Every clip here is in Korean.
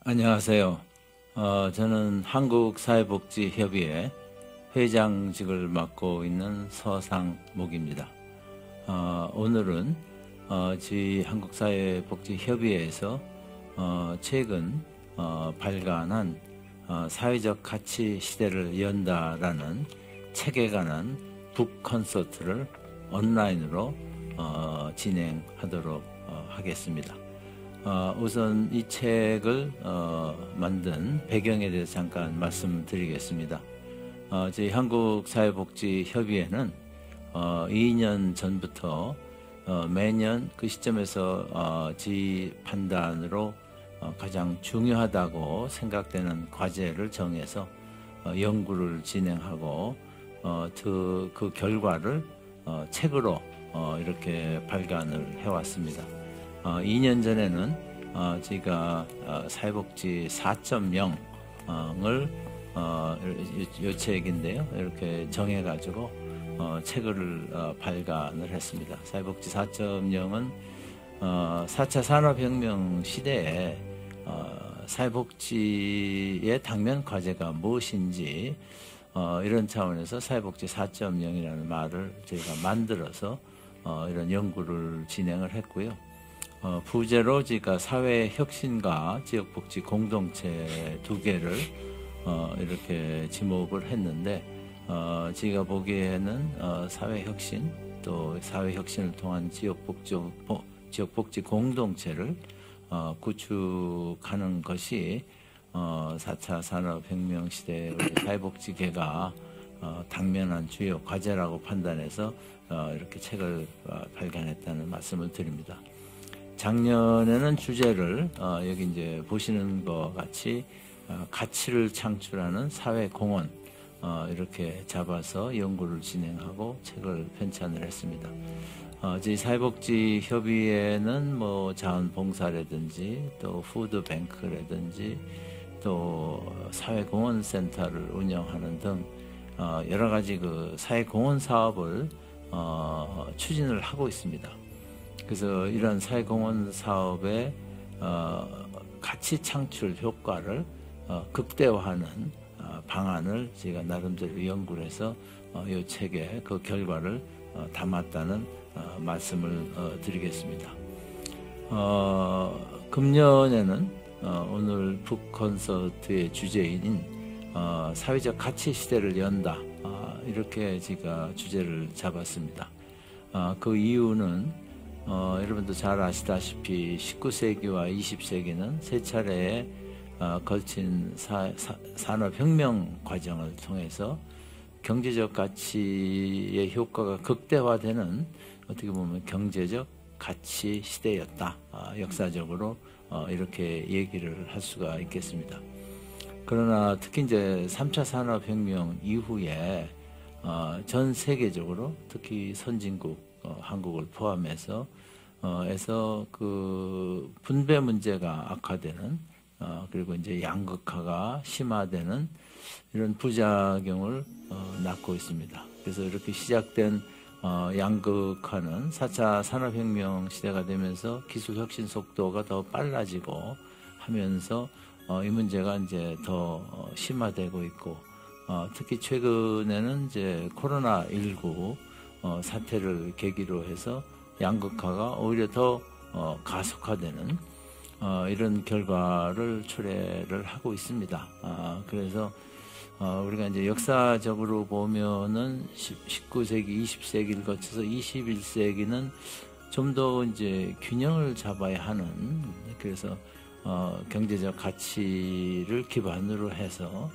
안녕하세요. 저는 한국사회복지협의회 회장직을 맡고 있는 서상목입니다. 오늘은 저희 한국사회복지협의회에서 최근 발간한 사회적 가치 시대를 연다라는 책에 관한 북 콘서트를 온라인으로 진행하도록 하겠습니다. 우선 이 책을 만든 배경에 대해서 잠깐 말씀드리겠습니다. 저희 한국사회복지협의회는 2년 전부터 매년 그 시점에서 저희 판단으로 가장 중요하다고 생각되는 과제를 정해서 연구를 진행하고 그 결과를 책으로 이렇게 발간을 해왔습니다. 2년 전에는 저희가 사회복지 4.0을 이 책인데요. 이렇게 정해가지고 책을 발간을 했습니다. 사회복지 4.0은 4차 산업혁명 시대에 사회복지의 당면 과제가 무엇인지 이런 차원에서 사회복지 4.0이라는 말을 저희가 만들어서 이런 연구를 진행을 했고요. 부제로 저희가 사회혁신과 지역복지 공동체 두 개를 이렇게 지목을 했는데 저희가 보기에는 사회혁신 또 사회혁신을 통한 지역복지 공동체를 구축하는 것이 4차 산업혁명 시대의 사회복지계가 당면한 주요 과제라고 판단해서 이렇게 책을 발간했다는 말씀을 드립니다. 작년에는 주제를 여기 이제 보시는 것 같이 가치를 창출하는 사회공헌 이렇게 잡아서 연구를 진행하고 책을 편찬을 했습니다. 저희 사회복지협의회는 뭐 자원봉사라든지 또 푸드뱅크라든지 또 사회공헌센터를 운영하는 등 여러 가지 그 사회공헌 사업을 추진을 하고 있습니다. 그래서 이런 사회공헌 사업의 가치 창출 효과를 극대화하는 방안을 제가 나름대로 연구를 해서 이 책에 그 결과를 담았다는 말씀을 드리겠습니다. 금년에는 오늘 북 콘서트의 주제인 사회적 가치 시대를 연다 이렇게 제가 주제를 잡았습니다. 그 이유는 여러분도 잘 아시다시피 19세기와 20세기는 세 차례에 걸친 산업혁명 과정을 통해서 경제적 가치의 효과가 극대화되는 어떻게 보면 경제적 가치 시대였다. 역사적으로 이렇게 얘기를 할 수가 있겠습니다. 그러나 특히 이제 3차 산업혁명 이후에 전 세계적으로 특히 선진국 한국을 포함해서 그 분배 문제가 악화되는 그리고 이제 양극화가 심화되는 이런 부작용을 낳고 있습니다. 그래서 이렇게 시작된 양극화는 4차 산업혁명 시대가 되면서 기술혁신 속도가 더 빨라지고 하면서 이 문제가 이제 더 심화되고 있고 특히 최근에는 이제 코로나19 사태를 계기로 해서 양극화가 오히려 더 가속화되는 이런 결과를 초래를 하고 있습니다. 그래서 우리가 이제 역사적으로 보면은 19세기, 20세기를 거쳐서 21세기는 좀 더 이제 균형을 잡아야 하는 그래서 경제적 가치를 기반으로 해서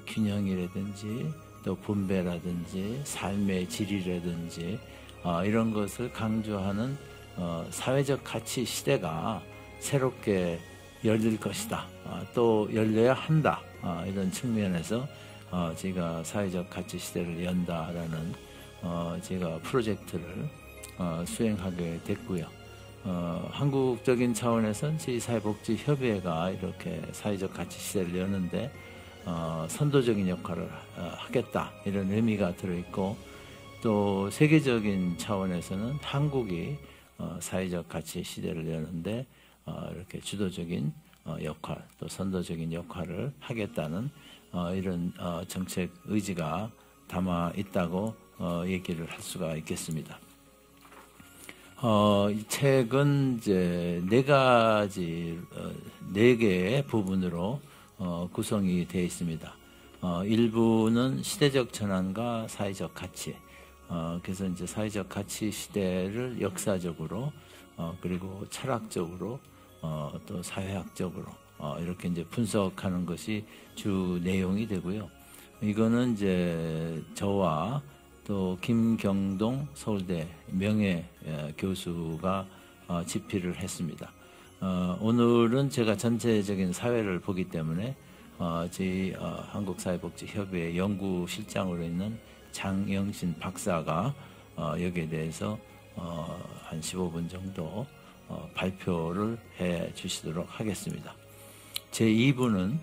균형이라든지 또 분배라든지 삶의 질이라든지 이런 것을 강조하는 사회적 가치 시대가 새롭게 열릴 것이다. 또 열려야 한다. 이런 측면에서 제가 사회적 가치 시대를 연다라는 제가 프로젝트를 수행하게 됐고요. 한국적인 차원에서는 저희 사회복지협의회가 이렇게 사회적 가치 시대를 여는데 선도적인 역할을 하겠다 이런 의미가 들어있고 또 세계적인 차원에서는 한국이 사회적 가치 시대를 여는데 이렇게 주도적인 역할, 또 선도적인 역할을 하겠다는 이런 정책 의지가 담아 있다고 얘기를 할 수가 있겠습니다. 이 책은 이제 네 개의 부분으로 구성이 되어 있습니다. 일부는 시대적 전환과 사회적 가치. 그래서 이제 사회적 가치 시대를 역사적으로 그리고 철학적으로 또 사회학적으로 이렇게 이제 분석하는 것이 주 내용이 되고요. 이거는 이제 저와 또 김경동 서울대 명예 교수가 집필을 했습니다. 오늘은 제가 전체적인 사회를 보기 때문에 저희 한국사회복지협의회 연구실장으로 있는 장영신 박사가 여기에 대해서 한 15분 정도 발표를 해 주시도록 하겠습니다. 제2부는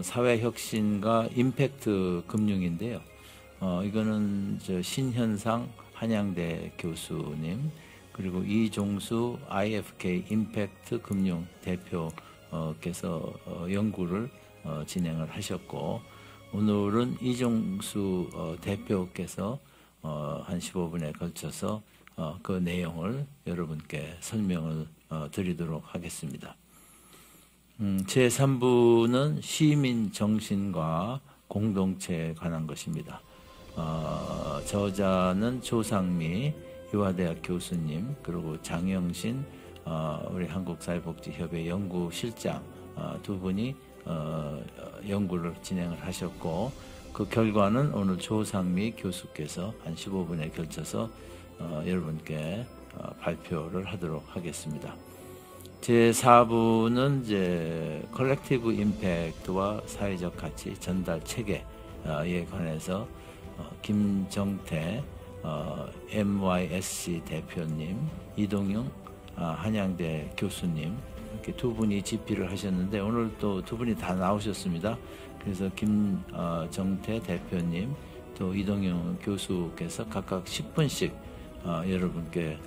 사회혁신과 임팩트 금융인데요. 이거는 신현상 한양대 교수님, 그리고 이종수 IFK 임팩트 금융 대표께서 연구를 진행을 하셨고, 오늘은 이종수 대표께서 한 15분에 걸쳐서 그 내용을 여러분께 설명을 드리도록 하겠습니다. 제3부는 시민 정신과 공동체에 관한 것입니다. 저자는 조상미 유화대학 교수님, 그리고 장영신 우리 한국사회복지협회 연구실장 두 분이 연구를 진행을 하셨고, 그 결과는 오늘 조상미 교수께서 한 15분에 걸쳐서 여러분께 발표를 하도록 하겠습니다. 제4부는 이제 컬렉티브 임팩트와 사회적 가치 전달 체계에 관해서 김정태 MYSC 대표님, 이동영 한양대 교수님, 이렇게 두 분이 집필을 하셨는데 오늘 또 두 분이 다 나오셨습니다. 그래서 김정태 대표님 또 이동영 교수께서 각각 10분씩 여러분께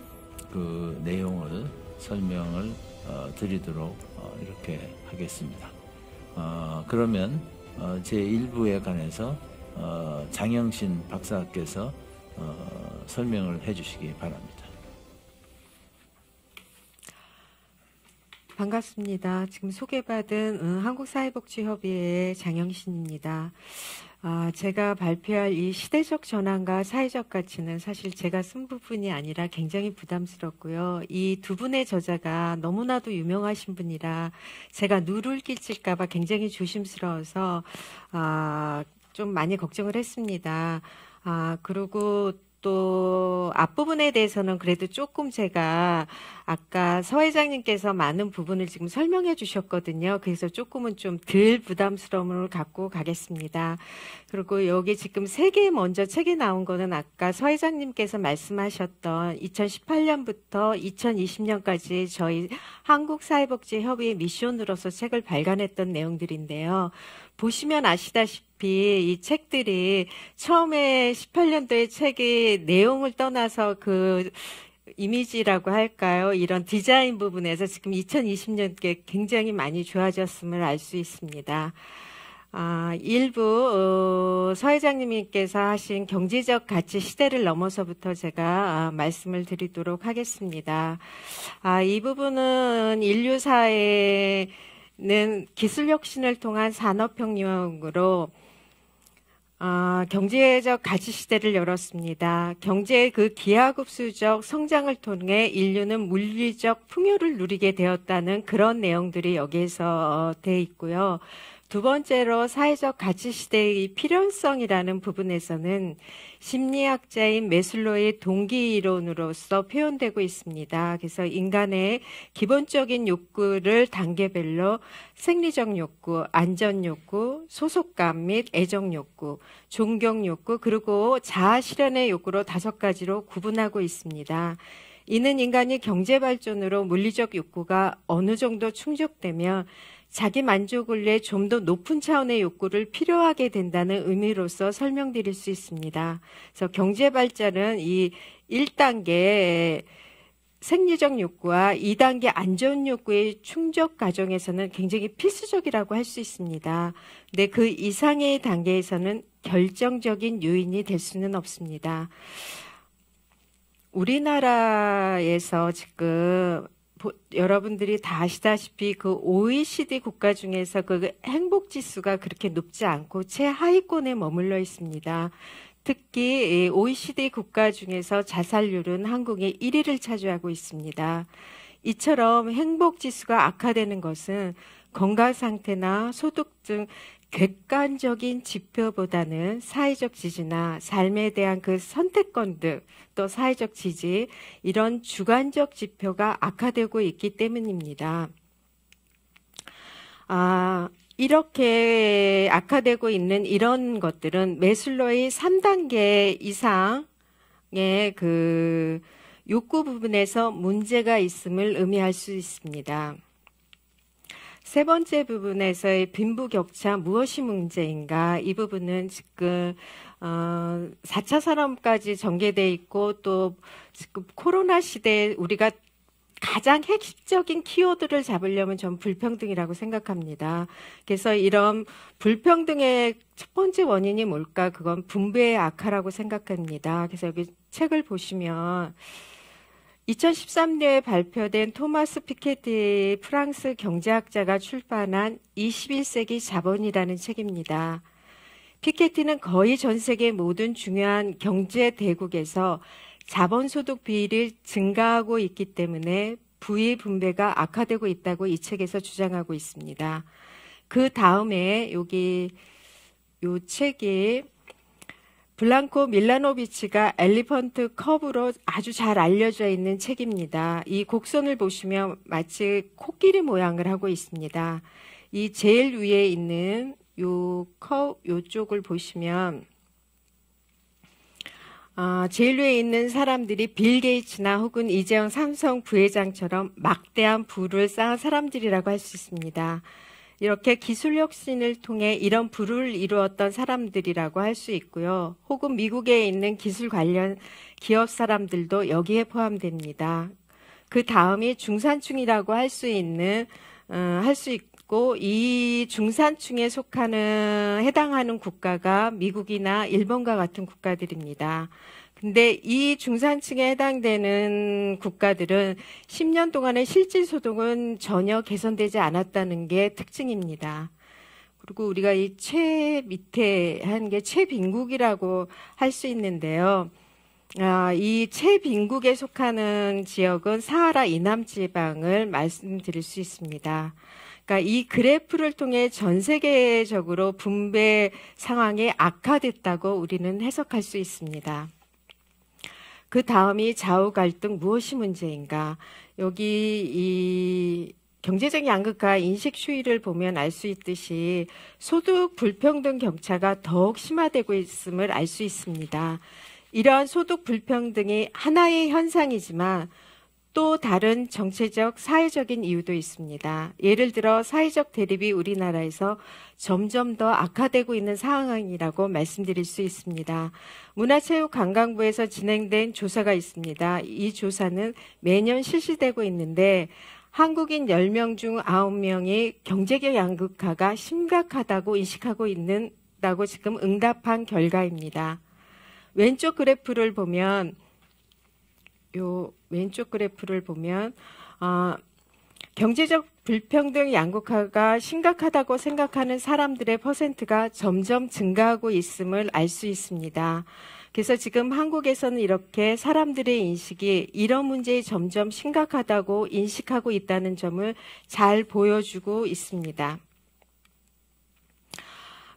그 내용을 설명을 드리도록 이렇게 하겠습니다. 그러면 제1부에 관해서 장영신 박사께서 설명을 해주시기 바랍니다. 반갑습니다. 지금 소개받은 한국사회복지협의회의 장영신입니다. 제가 발표할 이 시대적 전환과 사회적 가치는 사실 제가 쓴 부분이 아니라 굉장히 부담스럽고요. 이 두 분의 저자가 너무나도 유명하신 분이라 제가 누를 끼칠까봐 굉장히 조심스러워서 좀 많이 걱정을 했습니다. 그리고 또 앞부분에 대해서는 그래도 조금 제가 아까 서 회장님께서 많은 부분을 지금 설명해 주셨거든요. 그래서 조금은 좀 덜 부담스러움을 갖고 가겠습니다. 그리고 여기 지금 세 개 먼저 책이 나온 거는 아까 서 회장님께서 말씀하셨던 2018년부터 2020년까지 저희 한국사회복지협의회 미션으로서 책을 발간했던 내용들인데요. 보시면 아시다시피 이 책들이 처음에 18년도에 책이 내용을 떠나서 그 이미지라고 할까요? 이런 디자인 부분에서 지금 2020년께 굉장히 많이 좋아졌음을 알 수 있습니다. 일부 서 회장님께서 하신 경제적 가치 시대를 넘어서부터 제가 말씀을 드리도록 하겠습니다. 이 부분은 인류사회는 기술혁신을 통한 산업혁명으로 경제적 가치 시대를 열었습니다. 경제의 그 기하급수적 성장을 통해 인류는 물리적 풍요를 누리게 되었다는 그런 내용들이 여기에서 돼 있고요. 두 번째로 사회적 가치 시대의 필연성이라는 부분에서는 심리학자인 메슬로의 동기 이론으로서 표현되고 있습니다. 그래서 인간의 기본적인 욕구를 단계별로 생리적 욕구, 안전 욕구, 소속감 및 애정 욕구, 존경 욕구, 그리고 자아 실현의 욕구로 5가지로 구분하고 있습니다. 이는 인간이 경제 발전으로 물리적 욕구가 어느 정도 충족되면 자기 만족을 위해 좀 더 높은 차원의 욕구를 필요하게 된다는 의미로서 설명드릴 수 있습니다. 그래서 경제 발전은 이 1단계 생리적 욕구와 2단계 안전 욕구의 충족 과정에서는 굉장히 필수적이라고 할 수 있습니다. 근데 그 이상의 단계에서는 결정적인 요인이 될 수는 없습니다. 우리나라에서 지금 여러분들이 다 아시다시피 그 OECD 국가 중에서 그 행복 지수가 그렇게 높지 않고 최하위권에 머물러 있습니다. 특히 OECD 국가 중에서 자살률은 한국의 1위를 차지하고 있습니다. 이처럼 행복 지수가 악화되는 것은 건강 상태나 소득 등 객관적인 지표보다는 사회적 지지나 삶에 대한 그 선택권 등 또 사회적 지지 이런 주관적 지표가 악화되고 있기 때문입니다. 이렇게 악화되고 있는 이런 것들은 매슬로의 3단계 이상의 그 욕구 부분에서 문제가 있음을 의미할 수 있습니다. 세 번째 부분에서의 빈부격차 무엇이 문제인가? 이 부분은 지금 4차 산업까지 전개돼 있고 또 지금 코로나 시대에 우리가 가장 핵심적인 키워드를 잡으려면 전 불평등이라고 생각합니다. 그래서 이런 불평등의 첫 번째 원인이 뭘까? 그건 분배의 악화라고 생각합니다. 그래서 여기 책을 보시면 2013년에 발표된 토마스 피케티 프랑스 경제학자가 출판한 21세기 자본이라는 책입니다. 피케티는 거의 전 세계 모든 중요한 경제 대국에서 자본소득 비율이 증가하고 있기 때문에 부의 분배가 악화되고 있다고 이 책에서 주장하고 있습니다. 그 다음에 여기 요 책이 블랑코 밀라노비치가 엘리펀트 커브로 아주 잘 알려져 있는 책입니다. 이 곡선을 보시면 마치 코끼리 모양을 하고 있습니다. 이 제일 위에 있는 요쪽을 보시면 제일 위에 있는 사람들이 빌 게이츠나 혹은 이재용 삼성 부회장처럼 막대한 부를 쌓은 사람들이라고 할 수 있습니다. 이렇게 기술 혁신을 통해 이런 부를 이루었던 사람들이라고 할 수 있고요. 혹은 미국에 있는 기술 관련 기업 사람들도 여기에 포함됩니다. 그 다음이 중산층이라고 할 수 있고 이 중산층에 해당하는 국가가 미국이나 일본과 같은 국가들입니다. 근데 이 중산층에 해당되는 국가들은 10년 동안의 실질 소득은 전혀 개선되지 않았다는 게 특징입니다. 그리고 우리가 이 밑에 한 게 최빈국이라고 할 수 있는데요. 이 최빈국에 속하는 지역은 사하라 이남 지방을 말씀드릴 수 있습니다. 그러니까 이 그래프를 통해 전 세계적으로 분배 상황이 악화됐다고 우리는 해석할 수 있습니다. 그 다음이 좌우 갈등 무엇이 문제인가? 여기 이 경제적 양극화 인식 추이를 보면 알 수 있듯이 소득 불평등 격차가 더욱 심화되고 있음을 알 수 있습니다. 이러한 소득 불평등이 하나의 현상이지만 또 다른 정체적 사회적인 이유도 있습니다. 예를 들어 사회적 대립이 우리나라에서 점점 더 악화되고 있는 상황이라고 말씀드릴 수 있습니다. 문화체육관광부에서 진행된 조사가 있습니다. 이 조사는 매년 실시되고 있는데 한국인 10명 중 9명이 경제적 양극화가 심각하다고 인식하고 있다고 지금 응답한 결과입니다. 왼쪽 그래프를 보면 경제적 불평등 양극화가 심각하다고 생각하는 사람들의 퍼센트가 점점 증가하고 있음을 알 수 있습니다. 그래서 지금 한국에서는 이렇게 사람들의 인식이 이런 문제에 점점 심각하다고 인식하고 있다는 점을 잘 보여주고 있습니다.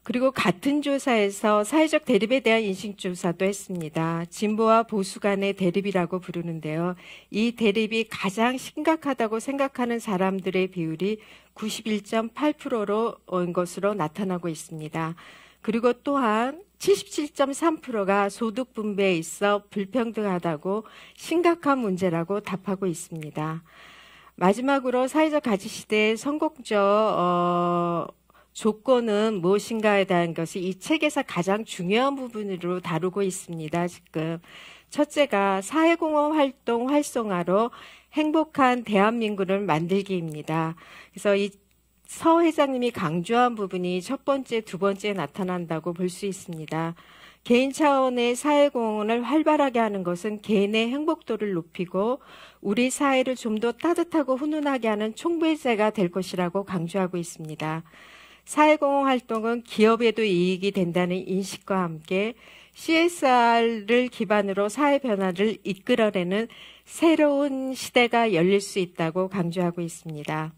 그리고 같은 조사에서 사회적 대립에 대한 인식조사도 했습니다. 진보와 보수 간의 대립이라고 부르는데요. 이 대립이 가장 심각하다고 생각하는 사람들의 비율이 91.8%로 온 것으로 나타나고 있습니다. 그리고 또한 77.3%가 소득 분배에 있어 불평등하다고 심각한 문제라고 답하고 있습니다. 마지막으로 사회적 가치 시대의 성공적 조건은 무엇인가에 대한 것이 이 책에서 가장 중요한 부분으로 다루고 있습니다. 지금 첫째가 사회공헌 활동 활성화로 행복한 대한민국을 만들기입니다. 그래서 이 서 회장님이 강조한 부분이 첫 번째, 두 번째에 나타난다고 볼 수 있습니다. 개인 차원의 사회공헌을 활발하게 하는 것은 개인의 행복도를 높이고 우리 사회를 좀 더 따뜻하고 훈훈하게 하는 촉매제가 될 것이라고 강조하고 있습니다. 사회공헌 활동은 기업에도 이익이 된다는 인식과 함께 CSR을 기반으로 사회 변화를 이끌어내는 새로운 시대가 열릴 수 있다고 강조하고 있습니다.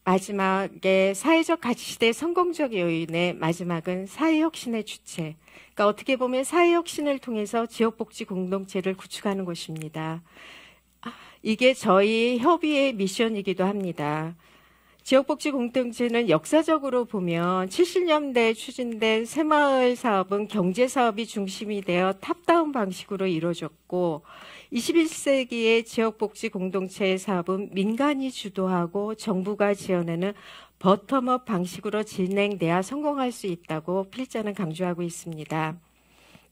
마지막에 사회적 가치시대의 성공적 요인의 마지막은 사회혁신의 주체. 그러니까 어떻게 보면 사회혁신을 통해서 지역복지 공동체를 구축하는 것입니다. 이게 저희 협의회 미션이기도 합니다. 지역복지 공동체는 역사적으로 보면 70년대에 추진된 새마을 사업은 경제사업이 중심이 되어 탑다운 방식으로 이루어졌고 21세기의 지역복지 공동체의 사업은 민간이 주도하고 정부가 지원하는 버텀업 방식으로 진행돼야 성공할 수 있다고 필자는 강조하고 있습니다.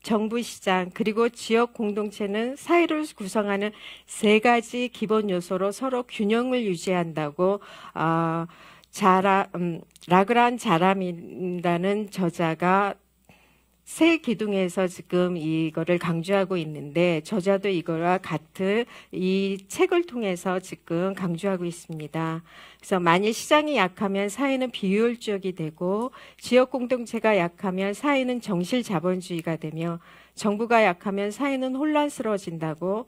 정부 시장 그리고 지역 공동체는 사회를 구성하는 세 가지 기본 요소로 서로 균형을 유지한다고 라그란 자람이라는 저자가 세 기둥에서 지금 이거를 강조하고 있는데 저자도 이거와 같은 이 책을 통해서 지금 강조하고 있습니다. 그래서 만일 시장이 약하면 사회는 비효율적이 되고 지역 공동체가 약하면 사회는 정실 자본주의가 되며 정부가 약하면 사회는 혼란스러워진다고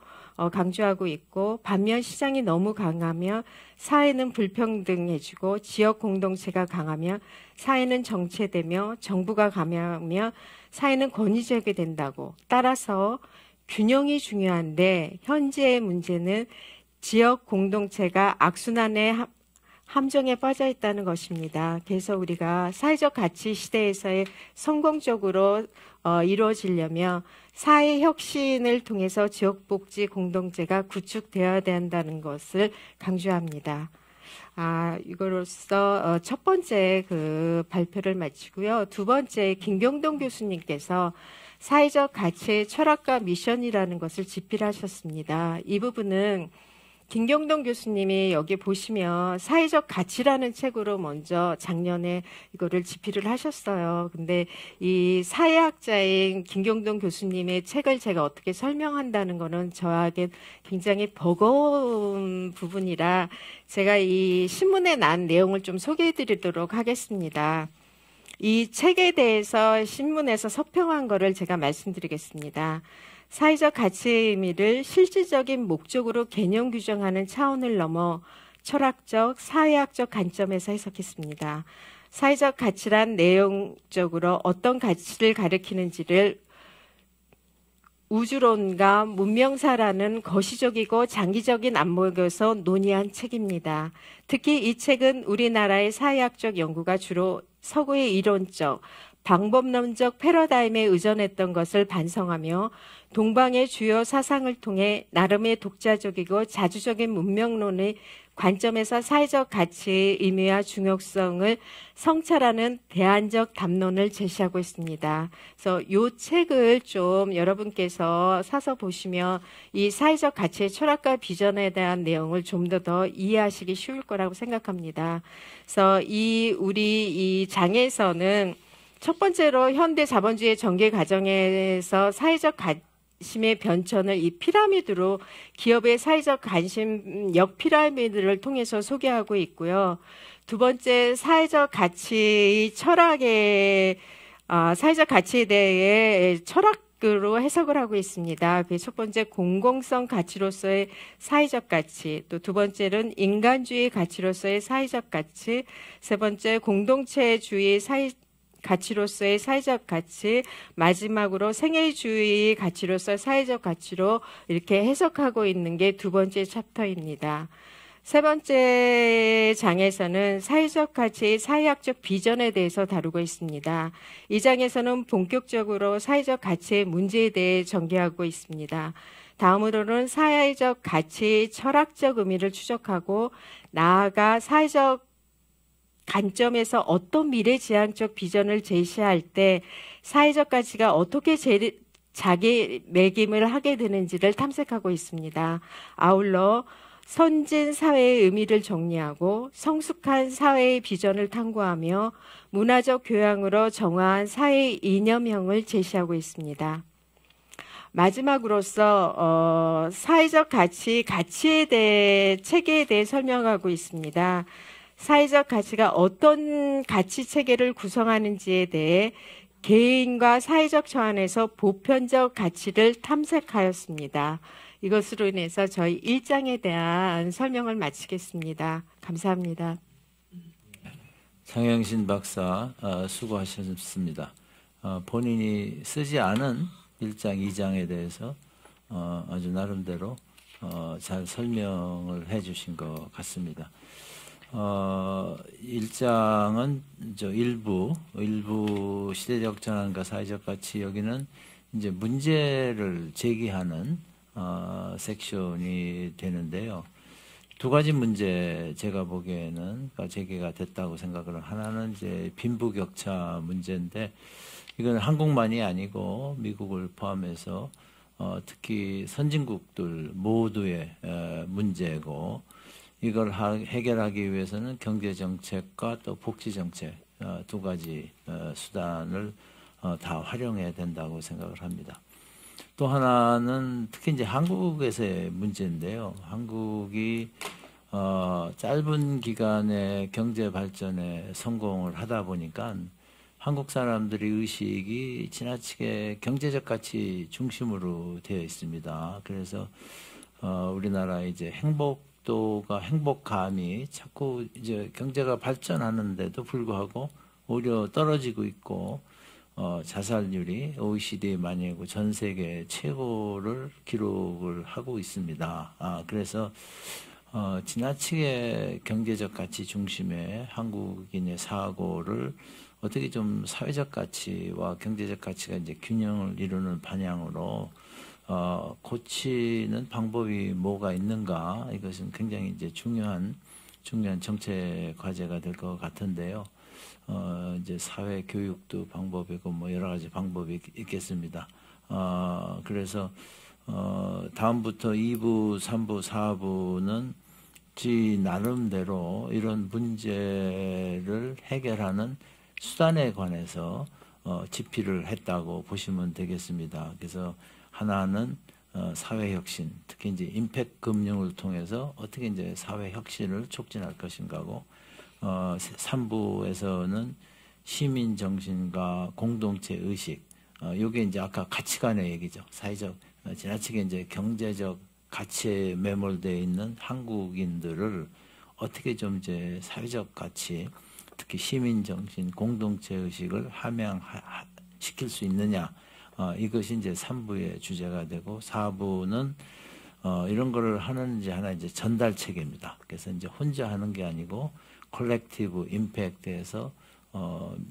강조하고 있고 반면 시장이 너무 강하면 사회는 불평등해지고 지역 공동체가 강하면 사회는 정체되며 정부가 강하면 사회는 권위적이 된다고. 따라서 균형이 중요한데 현재의 문제는 지역 공동체가 악순환의 함정에 빠져 있다는 것입니다. 그래서 우리가 사회적 가치 시대에서의 성공적으로 이루어지려면 사회 혁신을 통해서 지역복지 공동체가 구축되어야 한다는 것을 강조합니다. 이거로써 첫 번째 그 발표를 마치고요. 두 번째 김경동 교수님께서 사회적 가치의 철학과 미션이라는 것을 집필하셨습니다. 이 부분은 김경동 교수님이 여기 보시면 사회적 가치라는 책으로 먼저 작년에 이거를 집필을 하셨어요. 근데 이 사회학자인 김경동 교수님의 책을 제가 어떻게 설명한다는 거는 저에게 굉장히 버거운 부분이라 제가 이 신문에 난 내용을 좀 소개해 드리도록 하겠습니다. 이 책에 대해서 신문에서 서평한 거를 제가 말씀드리겠습니다. 사회적 가치의 의미를 실질적인 목적으로 개념 규정하는 차원을 넘어 철학적, 사회학적 관점에서 해석했습니다. 사회적 가치란 내용적으로 어떤 가치를 가리키는지를 우주론과 문명사라는 거시적이고 장기적인 안목에서 논의한 책입니다. 특히 이 책은 우리나라의 사회학적 연구가 주로 서구의 이론적, 방법론적 패러다임에 의존했던 것을 반성하며 동방의 주요 사상을 통해 나름의 독자적이고 자주적인 문명론의 관점에서 사회적 가치의 의미와 중요성을 성찰하는 대안적 담론을 제시하고 있습니다. 그래서 이 책을 좀 여러분께서 사서 보시면 이 사회적 가치의 철학과 비전에 대한 내용을 좀 더 이해하시기 쉬울 거라고 생각합니다. 그래서 우리 이 장에서는 첫 번째로 현대 자본주의 전개 과정에서 사회적 관심의 변천을 이 피라미드로 기업의 사회적 관심 역 피라미드를 통해서 소개하고 있고요. 두 번째 사회적 가치 철학의 사회적 가치에 대해 철학으로 해석을 하고 있습니다. 그 첫 번째 공공성 가치로서의 사회적 가치, 또 두 번째는 인간주의 가치로서의 사회적 가치, 세 번째 공동체주의 가치로서의 사회적 가치, 마지막으로 생애주의 가치로서 사회적 가치로 이렇게 해석하고 있는 게 두 번째 챕터입니다. 세 번째 장에서는 사회적 가치의 사회학적 비전에 대해서 다루고 있습니다. 이 장에서는 본격적으로 사회적 가치의 문제에 대해 전개하고 있습니다. 다음으로는 사회적 가치의 철학적 의미를 추적하고 나아가 사회적 관점에서 어떤 미래지향적 비전을 제시할 때 사회적 가치가 어떻게 자기매김을 하게 되는지를 탐색하고 있습니다. 아울러 선진 사회의 의미를 정리하고 성숙한 사회의 비전을 탐구하며 문화적 교양으로 정화한 사회의 이념형을 제시하고 있습니다. 마지막으로서 사회적 가치에 대해 체계에 대해 설명하고 있습니다. 사회적 가치가 어떤 가치 체계를 구성하는지에 대해 개인과 사회적 처안에서 보편적 가치를 탐색하였습니다. 이것으로 인해서 저희 1장에 대한 설명을 마치겠습니다. 감사합니다. 장영신 박사 수고하셨습니다. 본인이 쓰지 않은 1장, 2장에 대해서 아주 나름대로 잘 설명을 해주신 것 같습니다. 1장은 일부 시대적 전환과 사회적 가치, 여기는 이제 문제를 제기하는 섹션이 되는데요. 두 가지 문제 제가 보기에는 제기가 됐다고 생각을, 하나는 이제 빈부격차 문제인데, 이건 한국만이 아니고 미국을 포함해서 특히 선진국들 모두의 문제고, 이걸 해결하기 위해서는 경제정책과 또 복지정책 두 가지 수단을 다 활용해야 된다고 생각을 합니다. 또 하나는 특히 이제 한국에서의 문제인데요. 한국이 짧은 기간에 경제 발전에 성공을 하다 보니까 한국 사람들의 의식이 지나치게 경제적 가치 중심으로 되어 있습니다. 그래서 우리나라 이제 행복감이 자꾸 이제 경제가 발전하는데도 불구하고 오히려 떨어지고 있고, 자살률이 OECD 만이고 전 세계 최고를 기록을 하고 있습니다. 그래서 지나치게 경제적 가치 중심의 한국인의 사고를 어떻게 좀 사회적 가치와 경제적 가치가 이제 균형을 이루는 방향으로 고치는 방법이 뭐가 있는가, 이것은 굉장히 이제 중요한 정책 과제가 될 것 같은데요. 이제 사회 교육도 방법이고 뭐 여러 가지 방법이 있겠습니다. 그래서 다음부터 2부, 3부, 4부는 지 나름대로 이런 문제를 해결하는 수단에 관해서 집필을 했다고 보시면 되겠습니다. 그래서 하나는 사회혁신, 특히 이제 임팩트 금융을 통해서 어떻게 이제 사회혁신을 촉진할 것인가고, 3부에서는 시민 정신과 공동체 의식, 요게 이제 아까 가치관의 얘기죠. 사회적, 지나치게 이제 경제적 가치에 매몰되어 있는 한국인들을 어떻게 좀 이제 사회적 가치, 특히 시민 정신, 공동체 의식을 함양시킬 수 있느냐, 이것이 이제 3부의 주제가 되고, 4부는 이런 거를 하는지 하나 이제 전달 체계입니다. 그래서 이제 혼자 하는 게 아니고 콜렉티브 임팩트에서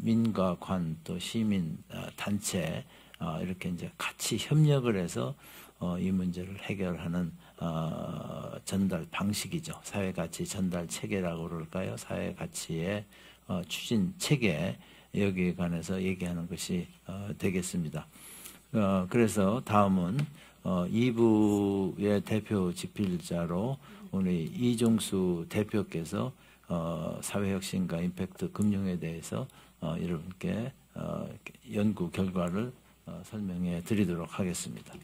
민과 관, 또 시민 단체 이렇게 이제 같이 협력을 해서 이 문제를 해결하는 전달 방식이죠. 사회가치 전달 체계라고 그럴까요? 사회가치의 추진 체계, 여기에 관해서 얘기하는 것이 되겠습니다. 그래서 다음은 2부의 대표 집필자로 우리 이종수 대표께서 사회혁신과 임팩트 금융에 대해서 여러분께 연구 결과를 설명해 드리도록 하겠습니다.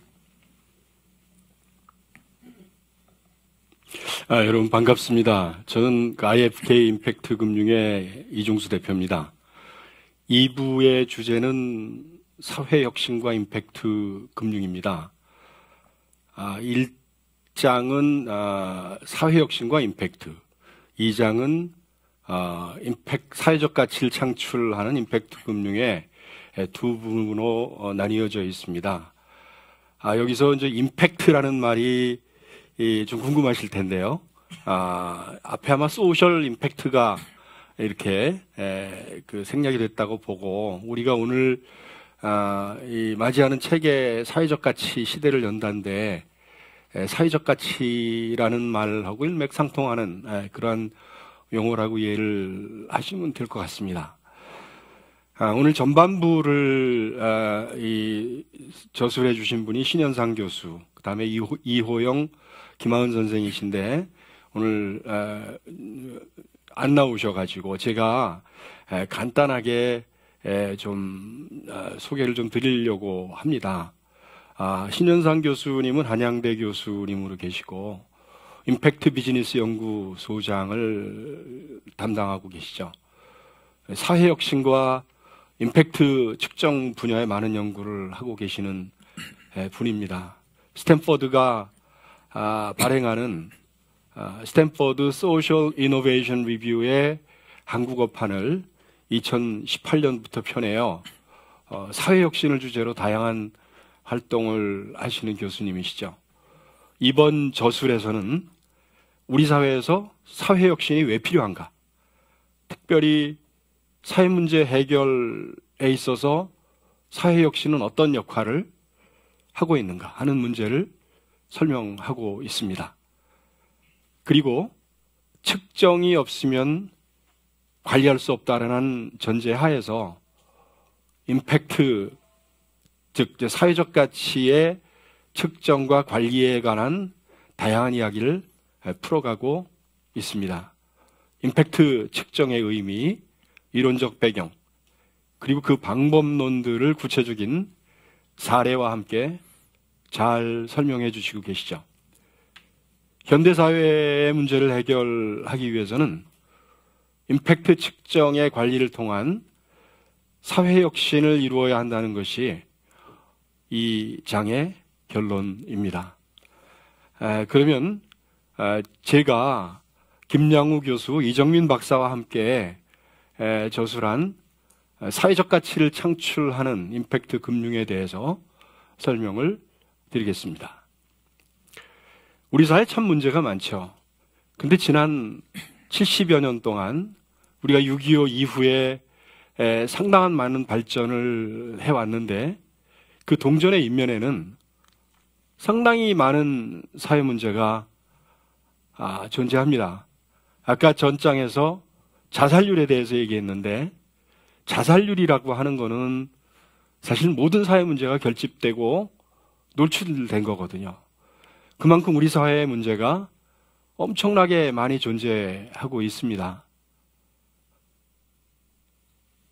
여러분 반갑습니다. 저는 IFK 임팩트 금융의 이종수 대표입니다. 2부의 주제는 사회혁신과 임팩트 금융입니다. 1장은 사회혁신과 임팩트, 2장은 사회적 가치를 창출하는 임팩트 금융의 두 부분으로 나뉘어져 있습니다. 여기서 이제 임팩트라는 말이 좀 궁금하실 텐데요. 앞에 아마 소셜 임팩트가 이렇게 생략이 됐다고 보고, 우리가 오늘 이 맞이하는 책의 사회적 가치 시대를 연다는데, 사회적 가치라는 말하고 일맥상통하는 그러한 용어라고 이해를 하시면 될 것 같습니다. 오늘 전반부를 저술해 주신 분이 신현상 교수, 그 다음에 이호영, 김하은 선생이신데 오늘 안 나오셔가지고 제가 간단하게 좀 소개를 좀 드리려고 합니다. 신현상 교수님은 한양대 교수님으로 계시고 임팩트 비즈니스 연구소장을 담당하고 계시죠. 사회혁신과 임팩트 측정 분야에 많은 연구를 하고 계시는 분입니다. 스탠퍼드가 발행하는 스탠퍼드 소셜 이노베이션 리뷰의 한국어판을 2018년부터 펴내요. 사회혁신을 주제로 다양한 활동을 하시는 교수님이시죠. 이번 저술에서는 우리 사회에서 사회혁신이 왜 필요한가? 특별히 사회문제 해결에 있어서 사회혁신은 어떤 역할을 하고 있는가 하는 문제를 설명하고 있습니다. 그리고 측정이 없으면 관리할 수 없다라는 전제 하에서 임팩트, 즉 사회적 가치의 측정과 관리에 관한 다양한 이야기를 풀어가고 있습니다. 임팩트 측정의 의미, 이론적 배경, 그리고 그 방법론들을 구체적인 사례와 함께 잘 설명해 주시고 계시죠. 현대사회의 문제를 해결하기 위해서는 임팩트 측정의 관리를 통한 사회혁신을 이루어야 한다는 것이 이 장의 결론입니다. 그러면 제가 김양우 교수, 이정민 박사와 함께 저술한 사회적 가치를 창출하는 임팩트 금융에 대해서 설명을 드리겠습니다. 우리 사회 참 문제가 많죠. 근데 지난 70여 년 동안 우리가 6.25 이후에 상당한 많은 발전을 해왔는데 그 동전의 이면에는 상당히 많은 사회 문제가 존재합니다. 아까 전장에서 자살률에 대해서 얘기했는데 자살률이라고 하는 거는 사실 모든 사회 문제가 결집되고 노출된 거거든요. 그만큼 우리 사회의 문제가 엄청나게 많이 존재하고 있습니다.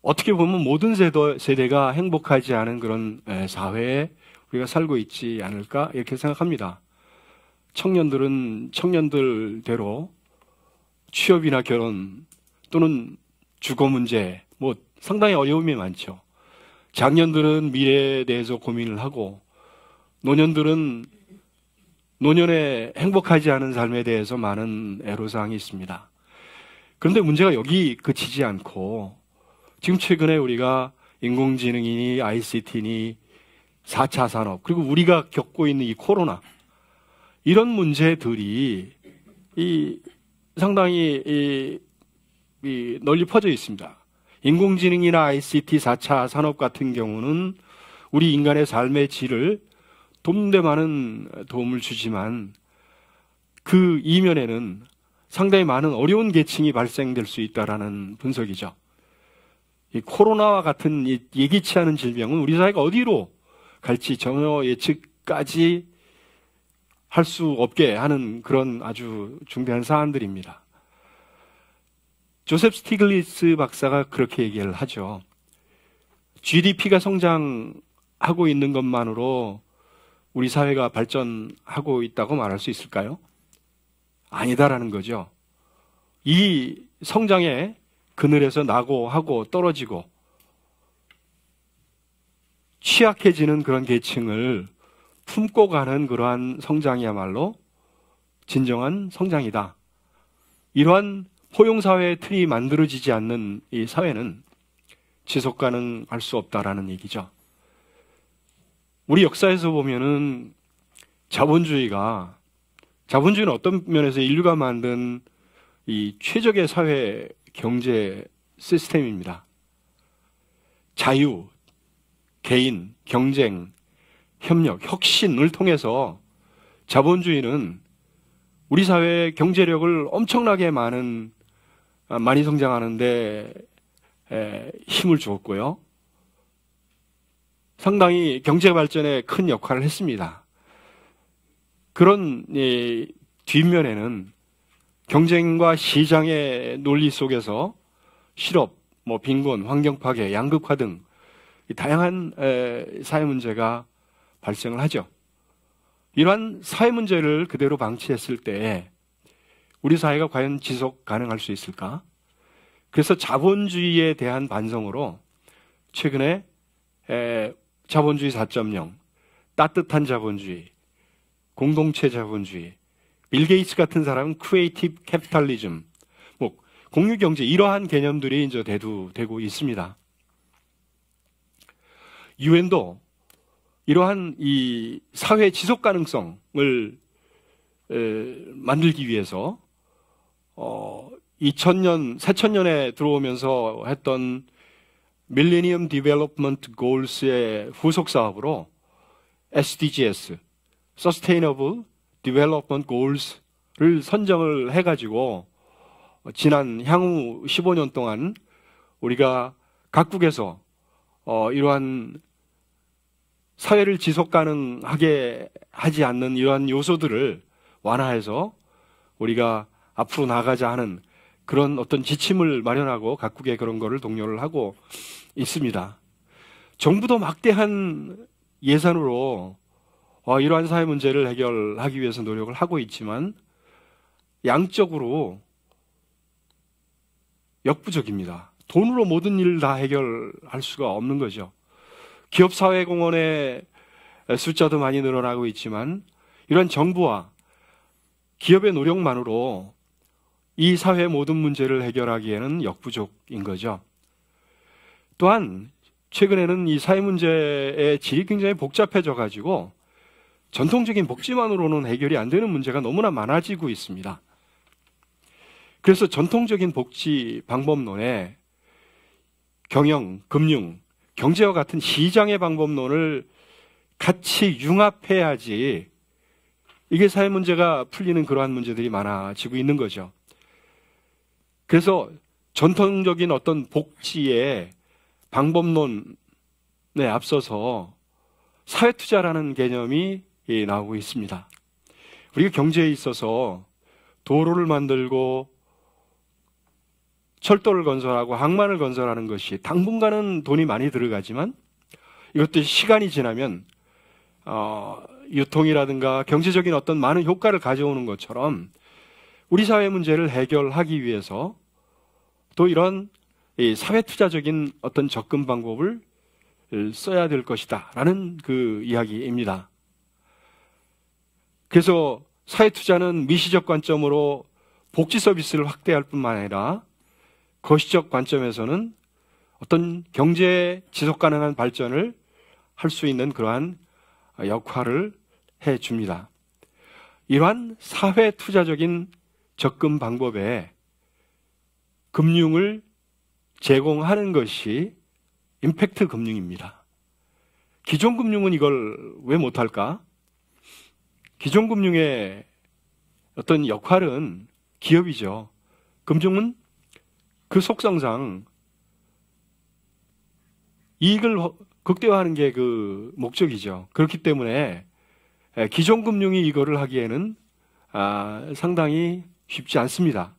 어떻게 보면 모든 세대가 행복하지 않은 그런 사회에 우리가 살고 있지 않을까 이렇게 생각합니다. 청년들은 청년들대로 취업이나 결혼 또는 주거 문제 상당히 어려움이 많죠. 장년들은 미래에 대해서 고민을 하고 노년들은 노년에 행복하지 않은 삶에 대해서 많은 애로사항이 있습니다. 그런데 문제가 여기 그치지 않고 지금 최근에 우리가 인공지능이니 ICT니 4차 산업 그리고 우리가 겪고 있는 이 코로나 이런 문제들이 상당히 널리 퍼져 있습니다. 인공지능이나 ICT 4차 산업 같은 경우는 우리 인간의 삶의 질을 돕는데 많은 도움을 주지만 그 이면에는 상당히 많은 어려운 계층이 발생될 수 있다라는 분석이죠. 이 코로나와 같은 예기치 않은 질병은 우리 사회가 어디로 갈지 전혀 예측까지 할 수 없게 하는 그런 아주 중대한 사안들입니다. 조셉 스티글리츠 박사가 그렇게 얘기를 하죠. GDP가 성장하고 있는 것만으로 우리 사회가 발전하고 있다고 말할 수 있을까요? 아니다라는 거죠. 이 성장의 그늘에서 나고 하고 떨어지고 취약해지는 그런 계층을 품고 가는 그러한 성장이야말로 진정한 성장이다. 이러한 포용사회의 틀이 만들어지지 않는 이 사회는 지속 가능할 수 없다라는 얘기죠. 우리 역사에서 보면은 자본주의는 어떤 면에서 인류가 만든 이 최적의 사회 경제 시스템입니다. 자유, 개인, 경쟁, 협력, 혁신을 통해서 자본주의는 우리 사회의 경제력을 엄청나게 많이 성장하는데 힘을 주었고요. 상당히 경제 발전에 큰 역할을 했습니다. 그런 뒷면에는 경쟁과 시장의 논리 속에서 실업, 빈곤, 환경 파괴, 양극화 등 다양한 사회 문제가 발생을 하죠. 이러한 사회 문제를 그대로 방치했을 때 우리 사회가 과연 지속 가능할 수 있을까? 그래서 자본주의에 대한 반성으로 최근에 자본주의 4.0, 따뜻한 자본주의, 공동체 자본주의, 빌 게이츠 같은 사람은 크리에이티브 캐피탈리즘, 공유경제 이러한 개념들이 이제 대두되고 있습니다. 유엔도 이러한 이 사회 지속 가능성을 만들기 위해서 2000년에 들어오면서 했던 밀레니엄 디벨롭먼트 골스의 후속 사업으로 SDGs, Sustainable Development Goals를 선정을 해가지고 지난 향후 15년 동안 우리가 각국에서 이러한 사회를 지속 가능하게 하지 않는 이러한 요소들을 완화해서 우리가 앞으로 나가자 하는 그런 어떤 지침을 마련하고 각국에 그런 거를 독려를 하고 있습니다. 정부도 막대한 예산으로 이러한 사회 문제를 해결하기 위해서 노력을 하고 있지만 양적으로 역부족입니다. 돈으로 모든 일을 다 해결할 수가 없는 거죠. 기업사회공헌의 숫자도 많이 늘어나고 있지만 이런 정부와 기업의 노력만으로 이 사회의 모든 문제를 해결하기에는 역부족인 거죠. 또한 최근에는 이 사회 문제의 질이 굉장히 복잡해져 가지고 전통적인 복지만으로는 해결이 안 되는 문제가 너무나 많아지고 있습니다. 그래서 전통적인 복지 방법론에 경영, 금융, 경제와 같은 시장의 방법론을 같이 융합해야지 이게 사회 문제가 풀리는 그러한 문제들이 많아지고 있는 거죠. 그래서 전통적인 어떤 복지의 방법론에 앞서서 사회투자라는 개념이 나오고 있습니다. 우리가 경제에 있어서 도로를 만들고 철도를 건설하고 항만을 건설하는 것이 당분간은 돈이 많이 들어가지만 이것도 시간이 지나면 유통이라든가 경제적인 어떤 많은 효과를 가져오는 것처럼 우리 사회 문제를 해결하기 위해서 또 이런 사회투자적인 어떤 접근 방법을 써야 될 것이다 라는 그 이야기입니다. 그래서 사회투자는 미시적 관점으로 복지 서비스를 확대할 뿐만 아니라 거시적 관점에서는 어떤 경제 지속 가능한 발전을 할 수 있는 그러한 역할을 해 줍니다. 이러한 사회 투자적인 접근 방법에 금융을 제공하는 것이 임팩트 금융입니다. 기존 금융은 이걸 왜 못할까? 기존 금융의 어떤 역할은 기업이죠. 금융은 그 속성상 이익을 극대화하는 게 그 목적이죠. 그렇기 때문에 기존 금융이 이거를 하기에는 상당히 쉽지 않습니다.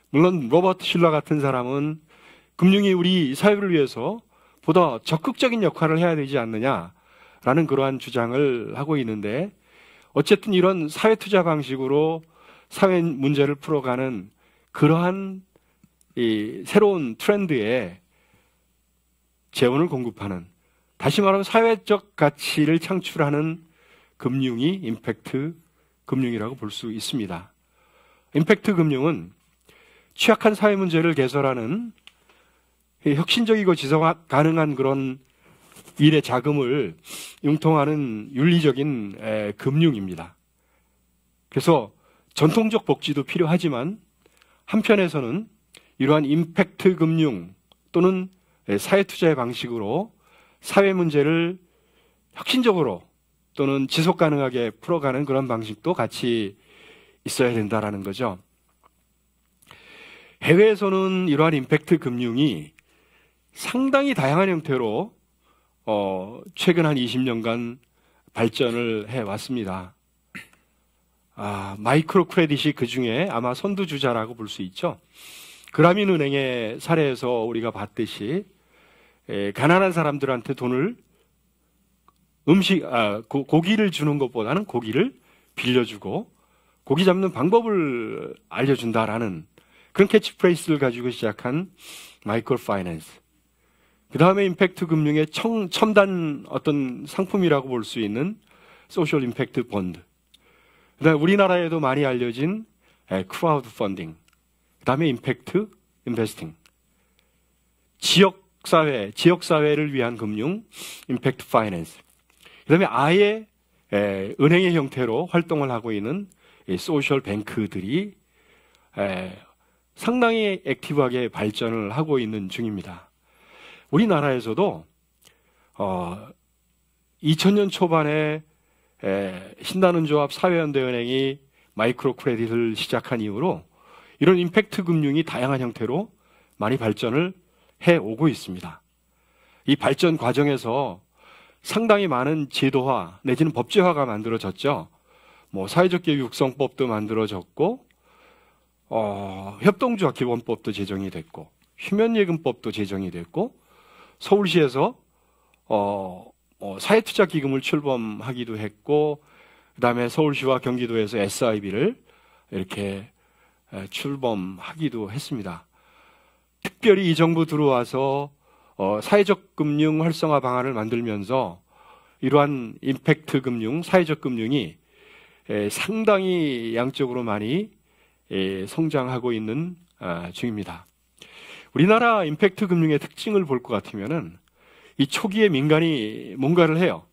물론 로버트 실러 같은 사람은 금융이 우리 사회를 위해서 보다 적극적인 역할을 해야 되지 않느냐라는 그러한 주장을 하고 있는데 어쨌든 이런 사회 투자 방식으로 사회 문제를 풀어가는 그러한 이 새로운 트렌드에 재원을 공급하는, 다시 말하면 사회적 가치를 창출하는 금융이 임팩트 금융이라고 볼 수 있습니다. 임팩트 금융은 취약한 사회 문제를 개설하는 혁신적이고 지속 가능한 그런 일의 자금을 융통하는 윤리적인 금융입니다. 그래서 전통적 복지도 필요하지만 한편에서는 이러한 임팩트 금융 또는 사회 투자의 방식으로 사회 문제를 혁신적으로 또는 지속 가능하게 풀어가는 그런 방식도 같이 있어야 된다라는 거죠. 해외에서는 이러한 임팩트 금융이 상당히 다양한 형태로 최근 한 20년간 발전을 해왔습니다. 마이크로 크레딧이 그 중에 아마 선두주자라고 볼 수 있죠. 그라민은행의 사례에서 우리가 봤듯이 가난한 사람들한테 돈을 고기를 주는 것보다는 고기를 빌려주고 고기 잡는 방법을 알려준다라는 그런 캐치프레이스를 가지고 시작한 마이크로 파이낸스. 그 다음에 임팩트 금융의 첨단 어떤 상품이라고 볼 수 있는 소셜 임팩트 펀드. 그 다음에 우리나라에도 많이 알려진 크라우드 펀딩. 그 다음에 임팩트 인베스팅. 지역사회를 위한 금융, 임팩트 파이낸스. 그 다음에 아예 은행의 형태로 활동을 하고 있는 소셜 뱅크들이 상당히 액티브하게 발전을 하고 있는 중입니다. 우리나라에서도 2000년 초반에 신한은조합 사회연대은행이 마이크로 크레딧을 시작한 이후로 이런 임팩트 금융이 다양한 형태로 많이 발전을 해오고 있습니다. 이 발전 과정에서 상당히 많은 제도화 내지는 법제화가 만들어졌죠. 사회적 기업 육성법도 만들어졌고 협동조합 기본법도 제정이 됐고 휴면예금법도 제정이 됐고 서울시에서 사회투자기금을 출범하기도 했고 그다음에 서울시와 경기도에서 SIB를 이렇게 출범하기도 했습니다. 특별히 이 정부 들어와서 사회적 금융 활성화 방안을 만들면서 이러한 임팩트 금융, 사회적 금융이 상당히 양적으로 많이 성장하고 있는 중입니다. 우리나라 임팩트 금융의 특징을 볼 것 같으면은 이 초기에 민간이 뭔가를 해요.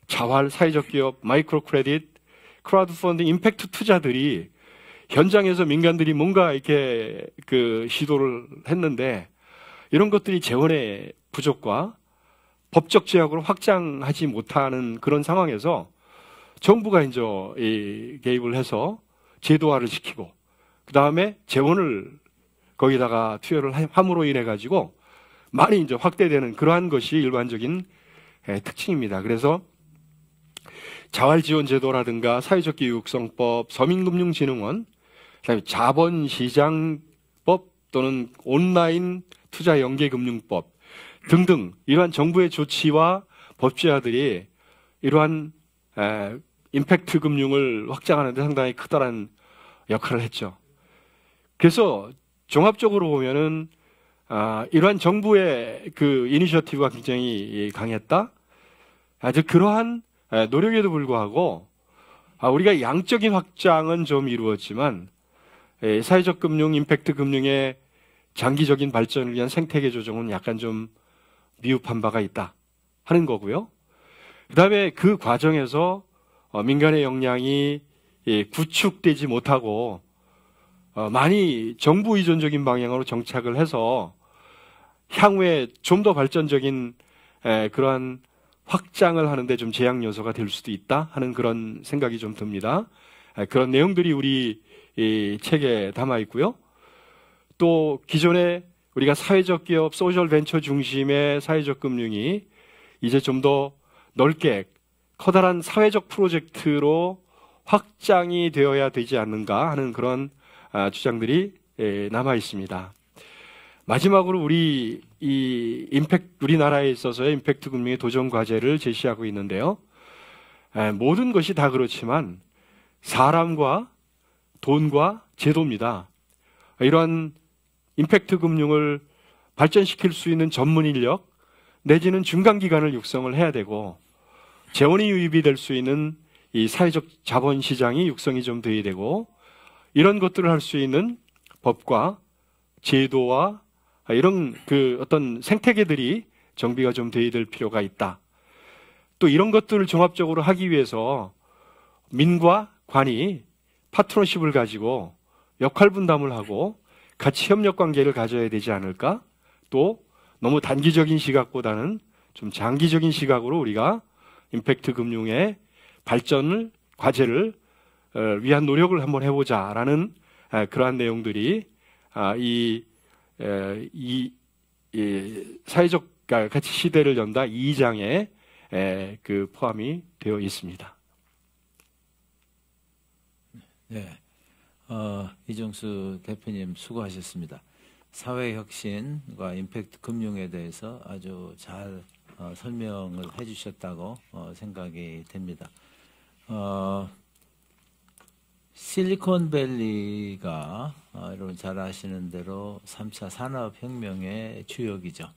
자활, 사회적 기업, 마이크로 크레딧, 크라우드 펀딩, 임팩트 투자들이 현장에서 민간들이 뭔가 이렇게 시도를 했는데 이런 것들이 재원의 부족과 법적 제약으로 확장하지 못하는 그런 상황에서 정부가 이제 개입을 해서 제도화를 시키고 그 다음에 재원을 거기다가 투여를 함으로 인해 가지고 많이 이제 확대되는 그러한 것이 일반적인 특징입니다. 그래서 자활지원제도라든가 사회적 기육성법, 서민금융진흥원, 그다음에 자본시장법 또는 온라인 투자 연계금융법 등등 이러한 정부의 조치와 법제화들이 이러한 임팩트 금융을 확장하는 데 상당히 크다란 역할을 했죠. 그래서 종합적으로 보면은 이러한 정부의 이니셔티브가 굉장히 강했다. 아주 그러한 노력에도 불구하고 우리가 양적인 확장은 좀 이루었지만 사회적 금융, 임팩트 금융의 장기적인 발전을 위한 생태계 조정은 약간 좀 미흡한 바가 있다 하는 거고요. 그 다음에 그 과정에서 민간의 역량이 구축되지 못하고 많이 정부 의존적인 방향으로 정착을 해서 향후에 좀 더 발전적인 그러한 확장을 하는데 좀 제약 요소가 될 수도 있다 하는 그런 생각이 좀 듭니다. 그런 내용들이 우리 이 책에 담아 있고요. 또 기존에 우리가 사회적 기업, 소셜 벤처 중심의 사회적 금융이 이제 좀 더 넓게 커다란 사회적 프로젝트로 확장이 되어야 되지 않는가 하는 그런 주장들이 남아 있습니다. 마지막으로 우리나라에 있어서의 임팩트 금융의 도전 과제를 제시하고 있는데요. 모든 것이 다 그렇지만 사람과 돈과 제도입니다. 이러한 임팩트 금융을 발전시킬 수 있는 전문 인력 내지는 중간기관을 육성을 해야 되고 재원이 유입이 될 수 있는 이 사회적 자본 시장이 육성이 좀 돼야 되고 이런 것들을 할 수 있는 법과 제도와 이런 어떤 생태계들이 정비가 좀 돼야 될 필요가 있다. 또 이런 것들을 종합적으로 하기 위해서 민과 관이 파트너십을 가지고 역할 분담을 하고 같이 협력 관계를 가져야 되지 않을까? 또 너무 단기적인 시각보다는 좀 장기적인 시각으로 우리가 임팩트 금융의 발전을 과제를 위한 노력을 한번 해보자라는 그러한 내용들이 이 이 사회적 가치 시대를 연다 2장에 그 포함이 되어 있습니다. 네, 이정수 대표님 수고하셨습니다. 사회혁신과 임팩트 금융에 대해서 아주 잘 설명을 해주셨다고 생각이 됩니다. 실리콘밸리가 여러분 잘 아시는 대로 3차 산업혁명의 주역이죠.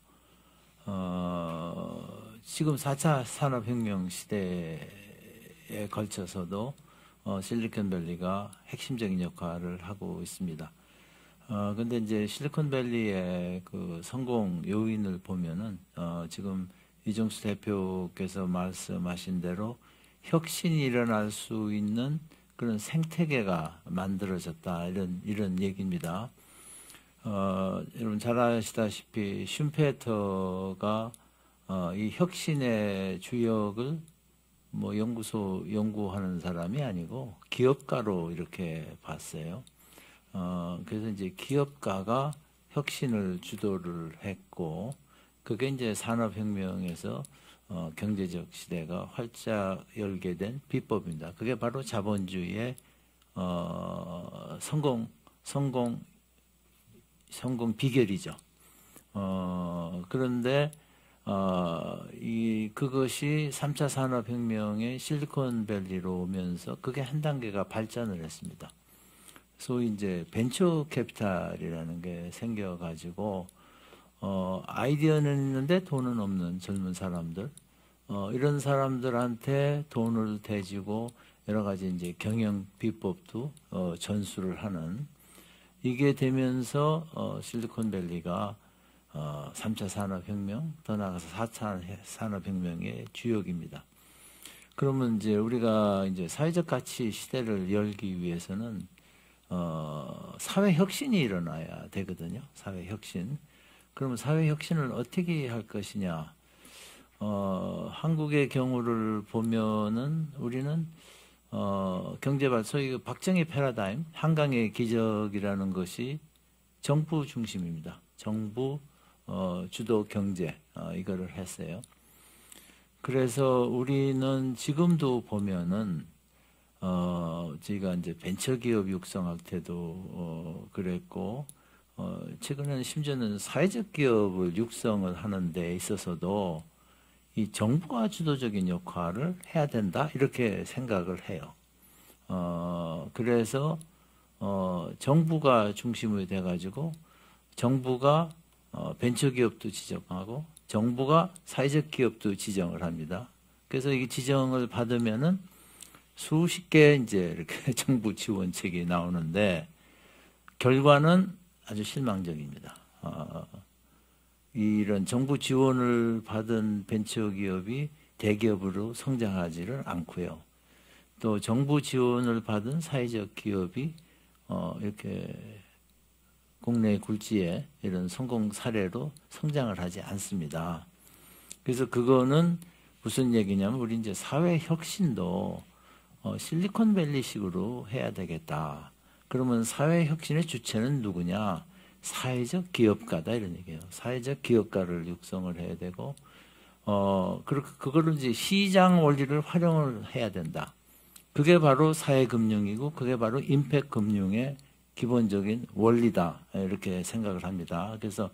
지금 4차 산업혁명 시대에 걸쳐서도 실리콘밸리가 핵심적인 역할을 하고 있습니다. 근데 이제 실리콘밸리의 그 성공 요인을 보면은 지금 이정수 대표께서 말씀하신 대로 혁신이 일어날 수 있는 그런 생태계가 만들어졌다 이런 얘기입니다. 여러분 잘 아시다시피 슌페터가 이 혁신의 주역을 뭐 연구하는 사람이 아니고 기업가로 이렇게 봤어요. 그래서 이제 기업가가 혁신을 주도를 했고, 그게 이제 산업혁명에서 경제적 시대가 활짝 열게 된 비법입니다. 그게 바로 자본주의의 성공 비결이죠. 그런데 그것이 3차 산업혁명의 실리콘밸리로 오면서 그게 한 단계가 발전을 했습니다. 소위 이제 벤처 캐피탈이라는 게 생겨가지고 아이디어는 있는데 돈은 없는 젊은 사람들, 이런 사람들한테 돈을 대주고 여러 가지 이제 경영 비법도 전수를 하는, 이게 되면서 실리콘밸리가 3차 산업혁명, 더 나아가서 4차 산업혁명의 주역입니다. 그러면 이제 우리가 이제 사회적 가치 시대를 열기 위해서는 사회 혁신이 일어나야 되거든요. 사회 혁신. 그러면 사회 혁신을 어떻게 할 것이냐? 한국의 경우를 보면은 우리는 소위 박정희 패러다임, 한강의 기적이라는 것이 정부 중심입니다. 정부 주도 경제 이거를 했어요. 그래서 우리는 지금도 보면은 저희가 이제 벤처기업 육성할 때도 그랬고, 최근에는 심지어는 사회적 기업을 육성을 하는 데 있어서도 이 정부가 주도적인 역할을 해야 된다 이렇게 생각을 해요. 그래서 정부가 중심이 돼가지고 정부가 벤처기업도 지정하고 정부가 사회적 기업도 지정을 합니다. 그래서 이 지정을 받으면은 수십 개 이제 이렇게 정부 지원책이 나오는데 결과는 아주 실망적입니다. 이런 정부 지원을 받은 벤처기업이 대기업으로 성장하지를 않고요. 또 정부 지원을 받은 사회적 기업이 이렇게 국내 굴지의 이런 성공 사례로 성장을 하지 않습니다. 그래서 그거는 무슨 얘기냐면 우리 이제 사회 혁신도 실리콘밸리식으로 해야 되겠다. 그러면 사회 혁신의 주체는 누구냐? 사회적 기업가다 이런 얘기예요. 사회적 기업가를 육성을 해야 되고, 그거를 이제 시장 원리를 활용을 해야 된다. 그게 바로 사회금융이고, 그게 바로 임팩트 금융의 기본적인 원리다 이렇게 생각을 합니다. 그래서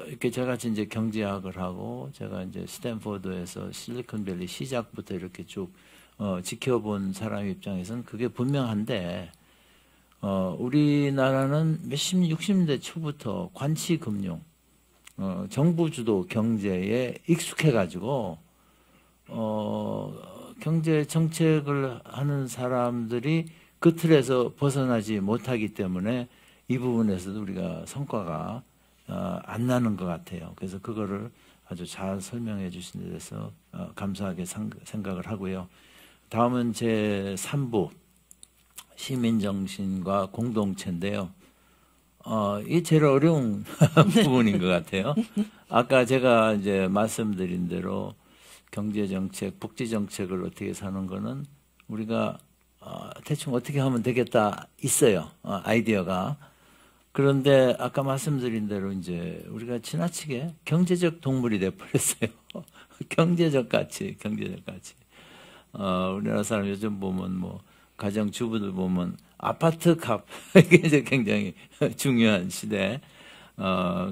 이렇게 제가 이제 경제학을 하고 제가 이제 스탠포드에서 실리콘밸리 시작부터 이렇게 쭉 지켜본 사람 입장에서는 그게 분명한데, 우리나라는 몇십 60년대 초부터 관치금융, 정부 주도 경제에 익숙해가지고 경제 정책을 하는 사람들이 그 틀에서 벗어나지 못하기 때문에 이 부분에서도 우리가 성과가 안 나는 것 같아요. 그래서 그거를 아주 잘 설명해 주신 데 대해서 감사하게 생각을 하고요. 다음은 제 3부 시민정신과 공동체인데요. 이게 제일 어려운 부분인 것 같아요. 아까 제가 이제 말씀드린 대로 경제정책, 복지정책을 어떻게 사는 거는 우리가 대충 어떻게 하면 되겠다 있어요. 아이디어가. 그런데 아까 말씀드린 대로 이제 우리가 지나치게 경제적 동물이 돼버렸어요. 경제적 가치. 우리나라 사람 요즘 보면 뭐 가정 주부들 보면 아파트 값 이게 이제 굉장히 중요한 시대.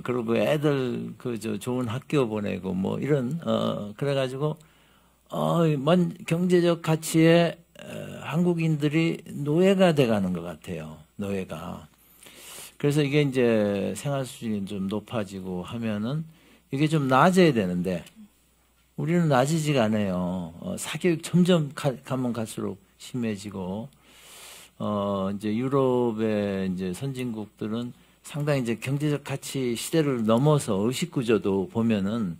그리고 애들 좋은 학교 보내고 뭐 이런 그래가지고 경제적 가치에 한국인들이 노예가 돼가는 것 같아요. 노예가. 그래서 이게 이제 생활 수준이 좀 높아지고 하면은 이게 좀 나아져야 되는데 우리는 나아지지가 않아요. 사교육 점점 가면 갈수록 심해지고 이제 유럽의 이제 선진국들은 상당히 이제 경제적 가치 시대를 넘어서 의식 구조도 보면은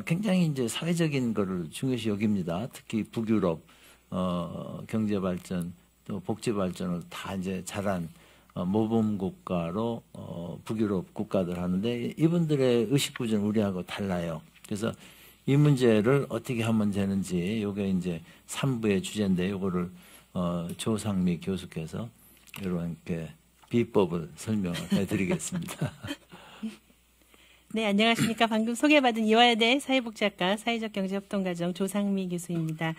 굉장히 이제 사회적인 거를 중요시 여깁니다. 특히 북유럽 경제 발전 또 복지 발전을 다 이제 잘한 모범 국가로 북유럽 국가들 하는데 이분들의 의식 구조는 우리하고 달라요. 그래서 이 문제를 어떻게 하면 되는지 요게 이제 3부의 주제인데 요거를 조상미 교수께서 여러분께 비법을 설명을 해드리겠습니다. 네, 안녕하십니까. 방금 소개받은 이화여대 사회복지학과 사회적경제협동과정 조상미 교수입니다.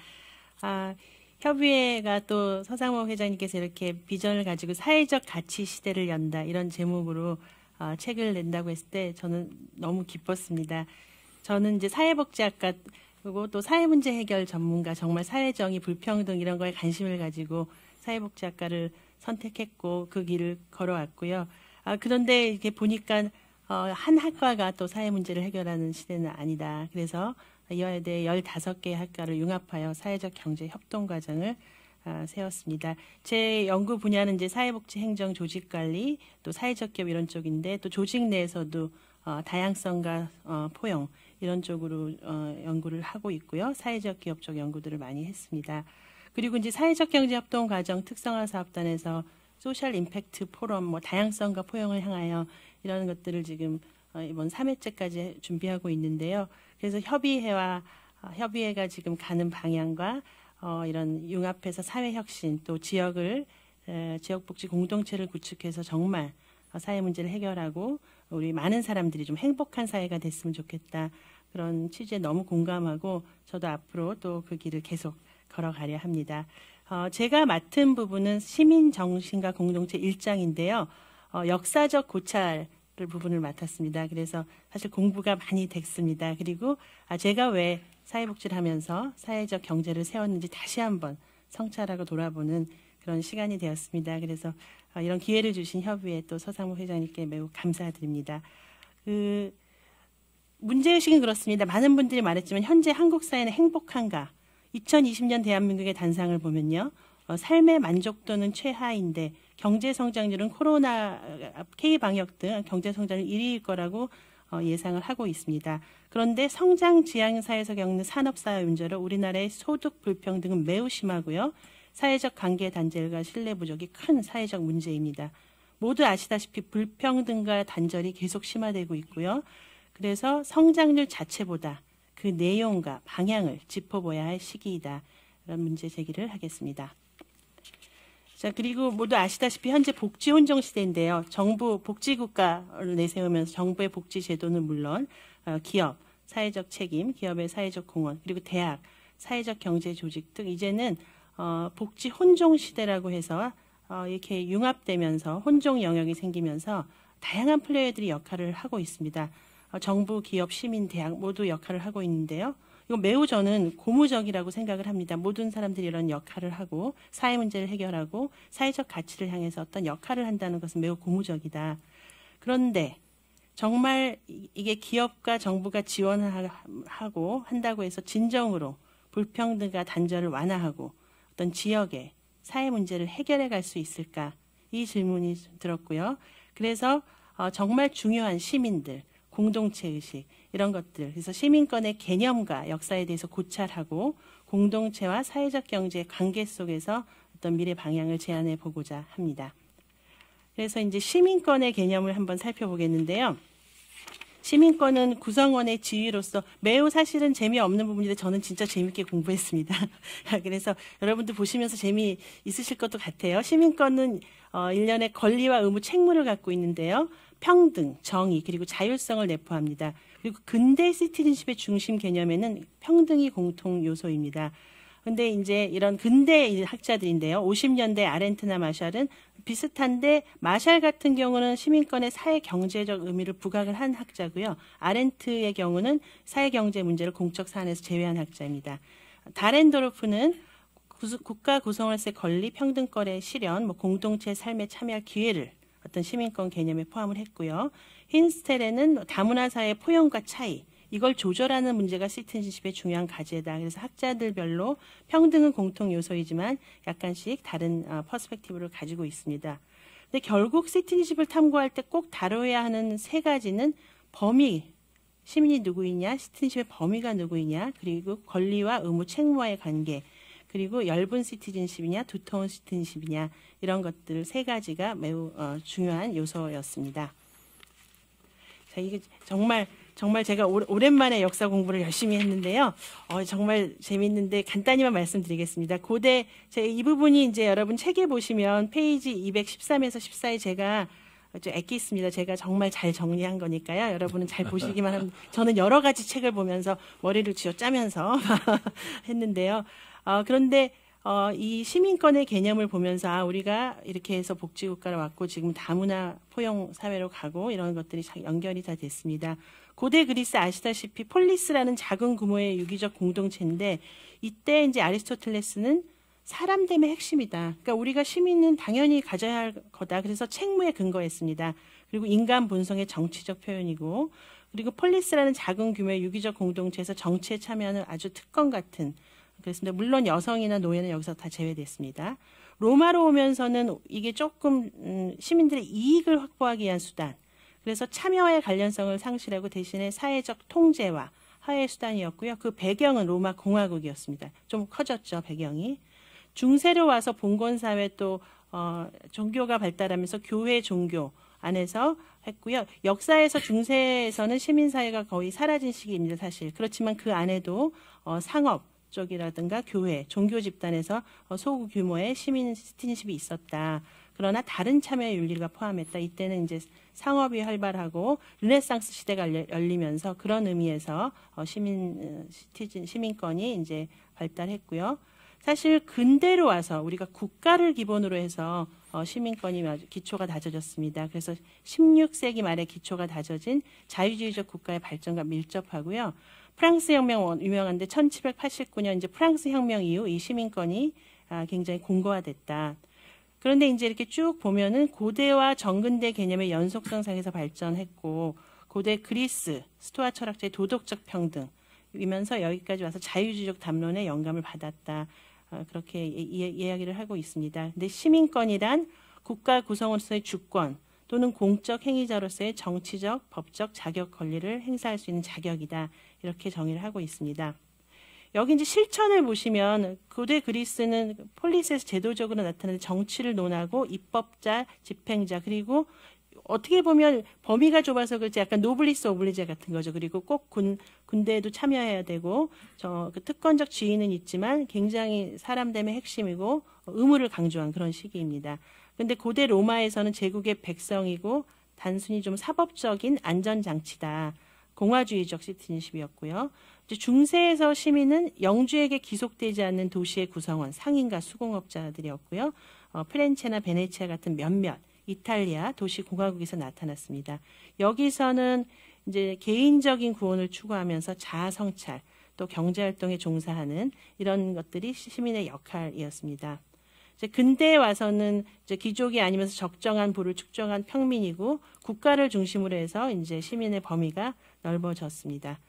협의회가 또 서상모 회장님께서 이렇게 비전을 가지고 사회적 가치 시대를 연다 이런 제목으로 책을 낸다고 했을 때 저는 너무 기뻤습니다. 저는 이제 사회복지학과 그리고 또 사회문제 해결 전문가, 정말 사회정의, 불평등 이런 거에 관심을 가지고 사회복지학과를 선택했고 그 길을 걸어왔고요. 그런데 이렇게 보니까 한 학과가 또 사회 문제를 해결하는 시대는 아니다. 그래서 이화여대 15개의 학과를 융합하여 사회적 경제 협동 과정을 세웠습니다. 제 연구 분야는 이제 사회복지 행정 조직 관리, 또 사회적 기업 이런 쪽인데 또 조직 내에서도 다양성과 포용 이런 쪽으로 연구를 하고 있고요. 사회적 기업 쪽 연구들을 많이 했습니다. 그리고 이제 사회적 경제 협동 과정 특성화 사업단에서 소셜 임팩트 포럼, 뭐 다양성과 포용을 향하여 이런 것들을 지금 이번 3회째까지 준비하고 있는데요. 그래서 협의회가 지금 가는 방향과 이런 융합해서 사회혁신 또 지역복지 공동체를 구축해서 정말 사회 문제를 해결하고 우리 많은 사람들이 좀 행복한 사회가 됐으면 좋겠다. 그런 취지에 너무 공감하고 저도 앞으로 또 그 길을 계속 걸어가려 합니다. 제가 맡은 부분은 시민정신과 공동체 1장인데요. 역사적 고찰 부분을 맡았습니다. 그래서 사실 공부가 많이 됐습니다. 그리고 제가 왜 사회복지를 하면서 사회적 경제를 세웠는지 다시 한번 성찰하고 돌아보는 그런 시간이 되었습니다. 그래서 이런 기회를 주신 협의회 또 서상모 회장님께 매우 감사드립니다. 문제의식은 그렇습니다. 많은 분들이 말했지만 현재 한국 사회는 행복한가? 2020년 대한민국의 단상을 보면요. 삶의 만족도는 최하인데 경제성장률은 코로나, K방역 등 경제성장률 1위일 거라고 예상을 하고 있습니다. 그런데 성장 지향사에서 겪는 산업사회 문제로 우리나라의 소득 불평등은 매우 심하고요. 사회적 관계 단절과 신뢰 부족이 큰 사회적 문제입니다. 모두 아시다시피 불평등과 단절이 계속 심화되고 있고요. 그래서 성장률 자체보다 그 내용과 방향을 짚어봐야 할 시기이다. 이런 문제 제기를 하겠습니다. 자, 그리고 모두 아시다시피 현재 복지 혼종 시대인데요. 정부 복지국가를 내세우면서 정부의 복지 제도는 물론 기업, 사회적 책임, 기업의 사회적 공헌, 그리고 대학, 사회적 경제 조직 등 이제는 복지 혼종 시대라고 해서 이렇게 융합되면서 혼종 영역이 생기면서 다양한 플레이어들이 역할을 하고 있습니다. 정부, 기업, 시민, 대학 모두 역할을 하고 있는데요. 이거 매우 저는 고무적이라고 생각을 합니다. 모든 사람들이 이런 역할을 하고 사회 문제를 해결하고 사회적 가치를 향해서 어떤 역할을 한다는 것은 매우 고무적이다. 그런데 정말 이게 기업과 정부가 지원하고 한다고 해서 진정으로 불평등과 단절을 완화하고 어떤 지역의 사회 문제를 해결해 갈 수 있을까? 이 질문이 들었고요. 그래서 정말 중요한 시민들, 공동체의식 이런 것들, 그래서 시민권의 개념과 역사에 대해서 고찰하고 공동체와 사회적 경제의 관계 속에서 어떤 미래 방향을 제안해 보고자 합니다. 그래서 이제 시민권의 개념을 한번 살펴보겠는데요. 시민권은 구성원의 지위로서 매우 사실은 재미없는 부분인데 저는 진짜 재밌게 공부했습니다. 그래서 여러분도 보시면서 재미 있으실 것도 같아요. 시민권은 일련의 권리와 의무, 책무를 갖고 있는데요. 평등, 정의, 그리고 자율성을 내포합니다. 그리고 근대 시티즌십의 중심 개념에는 평등이 공통 요소입니다. 근데 이제 이런 근대 학자들인데요. 50년대 아렌트나 마샬은 비슷한데 마샬 같은 경우는 시민권의 사회 경제적 의미를 부각을 한 학자고요. 아렌트의 경우는 사회 경제 문제를 공적 사안에서 제외한 학자입니다. 다렌도르프는 국가 구성원의 권리, 평등권의 실현, 공동체 삶에 참여할 기회를 어떤 시민권 개념에 포함을 했고요. 힌스테레는 다문화 사회의 포용과 차이, 이걸 조절하는 문제가 시티즌십의 중요한 과제다. 그래서 학자들별로 평등은 공통 요소이지만 약간씩 다른 퍼스펙티브를 가지고 있습니다. 근데 결국 시티즌십을 탐구할 때 꼭 다뤄야 하는 세 가지는 범위, 시민이 누구이냐, 시티즌십의 범위가 누구이냐, 그리고 권리와 의무, 책무와의 관계, 그리고 엷은 시티즌십이냐, 두터운 시티즌십이냐, 이런 것들 세 가지가 매우 중요한 요소였습니다. 자, 이게 정말 제가 오랜만에 역사 공부를 열심히 했는데요. 정말 재밌는데 간단히만 말씀드리겠습니다. 고대, 이 부분이 이제 여러분 책에 보시면 페이지 213에서 14에 제가 좀 엑기스입니다. 제가 정말 잘 정리한 거니까요. 여러분은 잘 보시기만 하면, 저는 여러 가지 책을 보면서 머리를 쥐어짜면서 했는데요. 그런데 이 시민권의 개념을 보면서 우리가 이렇게 해서 복지국가로 왔고 지금 다문화 포용 사회로 가고 이런 것들이 연결이 다 됐습니다. 고대 그리스 아시다시피 폴리스라는 작은 규모의 유기적 공동체인데 이때 이제 아리스토텔레스는 사람됨의 핵심이다. 그러니까 우리가 시민은 당연히 가져야 할 거다. 그래서 책무에 근거했습니다. 그리고 인간 본성의 정치적 표현이고, 그리고 폴리스라는 작은 규모의 유기적 공동체에서 정치에 참여하는 아주 특권 같은, 그렇습니다. 물론 여성이나 노예는 여기서 다 제외됐습니다. 로마로 오면서는 이게 조금 시민들의 이익을 확보하기 위한 수단, 그래서 참여와의 관련성을 상실하고 대신에 사회적 통제와 화해 수단이었고요. 그 배경은 로마 공화국이었습니다. 좀 커졌죠, 배경이. 중세로 와서 봉건사회 또 종교가 발달하면서 교회 종교 안에서 했고요. 역사에서 중세에서는 시민사회가 거의 사라진 시기입니다, 사실. 그렇지만 그 안에도 상업 쪽이라든가 교회, 종교 집단에서 소규모의 시민 시티즌십이 있었다. 그러나 다른 참여의 윤리가 포함했다. 이때는 이제 상업이 활발하고 르네상스 시대가 열리면서 그런 의미에서 시민권이 이제 발달했고요. 사실 근대로 와서 우리가 국가를 기본으로 해서 시민권이 기초가 다져졌습니다. 그래서 16세기 말에 기초가 다져진 자유주의적 국가의 발전과 밀접하고요. 프랑스 혁명 유명한데 1789년 이제 프랑스 혁명 이후 이 시민권이 굉장히 공고화됐다. 그런데 이제 이렇게 쭉 보면은 고대와 정근대 개념의 연속성상에서 발전했고, 고대 그리스 스토아 철학자의 도덕적 평등이면서 여기까지 와서 자유주의적 담론의 영감을 받았다. 그렇게 이야기를 하고 있습니다. 근데 시민권이란 국가 구성원으로서의 주권 또는 공적 행위자로서의 정치적, 법적 자격 권리를 행사할 수 있는 자격이다. 이렇게 정의를 하고 있습니다. 여기 이제 실천을 보시면 고대 그리스는 폴리스에서 제도적으로 나타나는 정치를 논하고 입법자, 집행자, 그리고 어떻게 보면 범위가 좁아서 그렇지 약간 노블리스 오블리제 같은 거죠. 그리고 꼭 군대에도 참여해야 되고 그 특권적 지위는 있지만 굉장히 사람됨의 핵심이고 의무를 강조한 그런 시기입니다. 그런데 고대 로마에서는 제국의 백성이고 단순히 좀 사법적인 안전장치다. 공화주의적 시티즌십이었고요. 중세에서 시민은 영주에게 기속되지 않는 도시의 구성원, 상인과 수공업자들이었고요. 피렌체나 베네치아 같은 몇몇 이탈리아 도시 공화국에서 나타났습니다. 여기서는 이제 개인적인 구원을 추구하면서 자아 성찰, 또 경제 활동에 종사하는 이런 것들이 시민의 역할이었습니다. 이제 근대에 와서는 이제 귀족이 아니면서 적정한 부를 축적한 평민이고 국가를 중심으로 해서 이제 시민의 범위가 넓어졌습니다.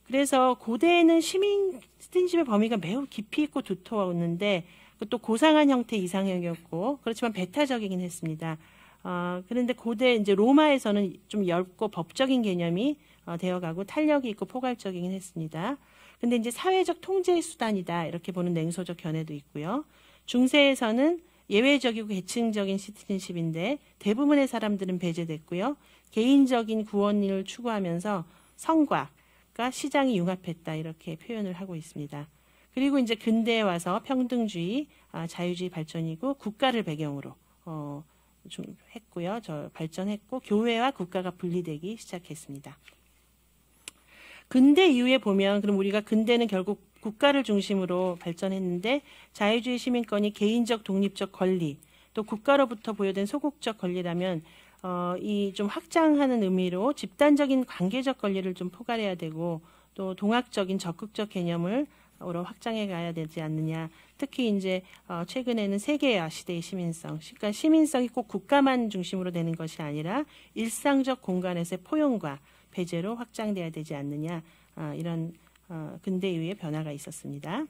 그래서 고대에는 시티즌십의 범위가 매우 깊이 있고 두터웠는데 또 고상한 형태 이상형이었고 그렇지만 배타적이긴 했습니다. 그런데 고대 이제 로마에서는 좀 얇고 법적인 개념이 되어가고 탄력이 있고 포괄적이긴 했습니다. 근데 이제 사회적 통제의 수단이다 이렇게 보는 냉소적 견해도 있고요. 중세에서는 예외적이고 계층적인 시티즌십인데 대부분의 사람들은 배제됐고요. 개인적인 구원을 추구하면서 성과가 시장이 융합했다 이렇게 표현을 하고 있습니다. 그리고 이제 근대에 와서 평등주의, 자유주의 발전이고 국가를 배경으로 좀 했고요. 발전했고 교회와 국가가 분리되기 시작했습니다. 근대 이후에 보면 그럼 우리가 근대는 결국 국가를 중심으로 발전했는데 자유주의 시민권이 개인적 독립적 권리 또 국가로부터 부여된 소극적 권리라면 이 좀 확장하는 의미로 집단적인 관계적 권리를 좀 포괄해야 되고 또 동학적인 적극적 개념을 확장해 가야 되지 않느냐. 특히 이제 최근에는 세계화 시대의 시민성, 그러니까 시민성이 꼭 국가만 중심으로 되는 것이 아니라 일상적 공간에서의 포용과 배제로 확장돼야 되지 않느냐. 이런 근대 이후의 변화가 있었습니다.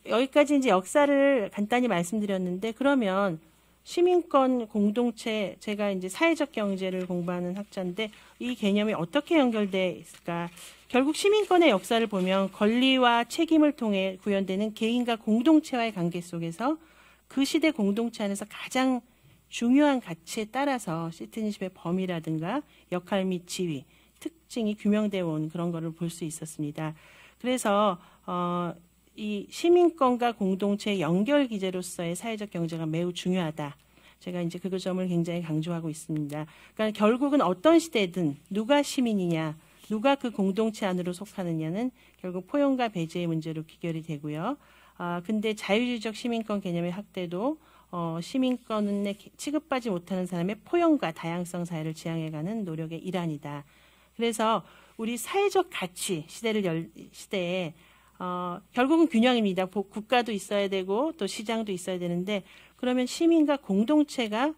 여기까지 이제 역사를 간단히 말씀드렸는데 그러면 시민권 공동체, 제가 이제 사회적 경제를 공부하는 학자인데 이 개념이 어떻게 연결돼 있을까? 결국 시민권의 역사를 보면 권리와 책임을 통해 구현되는 개인과 공동체와의 관계 속에서 그 시대 공동체 안에서 가장 중요한 가치에 따라서 시티즌십의 범위라든가 역할 및 지위, 특징이 규명되어 온 그런 거를 볼 수 있었습니다. 그래서 이 시민권과 공동체의 연결 기제로서의 사회적 경제가 매우 중요하다. 제가 이제 그 점을 굉장히 강조하고 있습니다. 그러니까 결국은 어떤 시대든 누가 시민이냐, 누가 그 공동체 안으로 속하느냐는 결국 포용과 배제의 문제로 귀결이 되고요. 근데 자유주의적 시민권 개념의 확대도 시민권에 취급받지 못하는 사람의 포용과 다양성 사회를 지향해가는 노력의 일환이다. 그래서 우리 사회적 가치 시대에 결국은 균형입니다. 국가도 있어야 되고 또 시장도 있어야 되는데 그러면 시민과 공동체가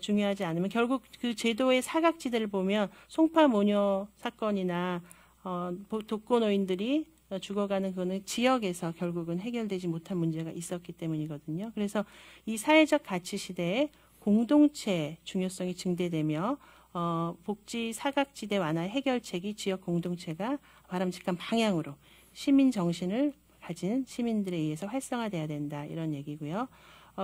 중요하지 않으면 결국 그 제도의 사각지대를 보면 송파 모녀 사건이나 독거노인들이 죽어가는 그거는 지역에서 결국은 해결되지 못한 문제가 있었기 때문이거든요. 그래서 이 사회적 가치 시대에 공동체의 중요성이 증대되며 복지 사각지대 완화 해결책이 지역 공동체가 바람직한 방향으로 시민 정신을 가진 시민들에 의해서 활성화돼야 된다 이런 얘기고요.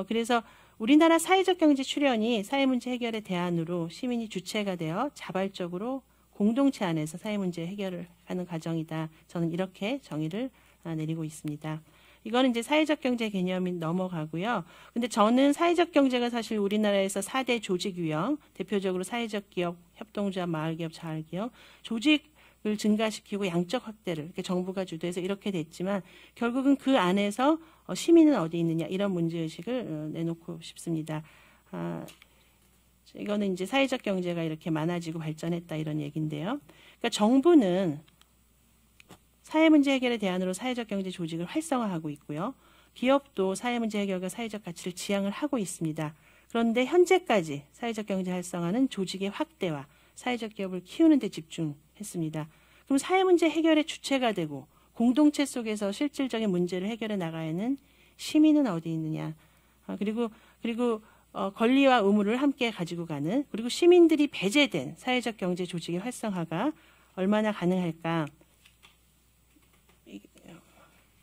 그래서 우리나라 사회적 경제 출현이 사회 문제 해결의 대안으로 시민이 주체가 되어 자발적으로 공동체 안에서 사회 문제 해결을 하는 과정이다. 저는 이렇게 정의를 내리고 있습니다. 이거는 이제 사회적 경제 개념이 넘어가고요. 근데 저는 사회적 경제가 사실 우리나라에서 4대 조직 유형, 대표적으로 사회적 기업, 협동조합, 마을기업, 자활기업, 조직을 증가시키고 양적 확대를 이렇게 정부가 주도해서 이렇게 됐지만 결국은 그 안에서 시민은 어디 있느냐 이런 문제의식을 내놓고 싶습니다. 이거는 이제 사회적 경제가 이렇게 많아지고 발전했다 이런 얘기인데요. 그러니까 정부는 사회 문제 해결의 대안으로 사회적 경제 조직을 활성화하고 있고요. 기업도 사회 문제 해결과 사회적 가치를 지향을 하고 있습니다. 그런데 현재까지 사회적 경제 활성화는 조직의 확대와 사회적 기업을 키우는 데 집중했습니다. 그럼 사회 문제 해결의 주체가 되고 공동체 속에서 실질적인 문제를 해결해 나가야 하는 시민은 어디 있느냐. 그리고 권리와 의무를 함께 가지고 가는 그리고 시민들이 배제된 사회적 경제 조직의 활성화가 얼마나 가능할까.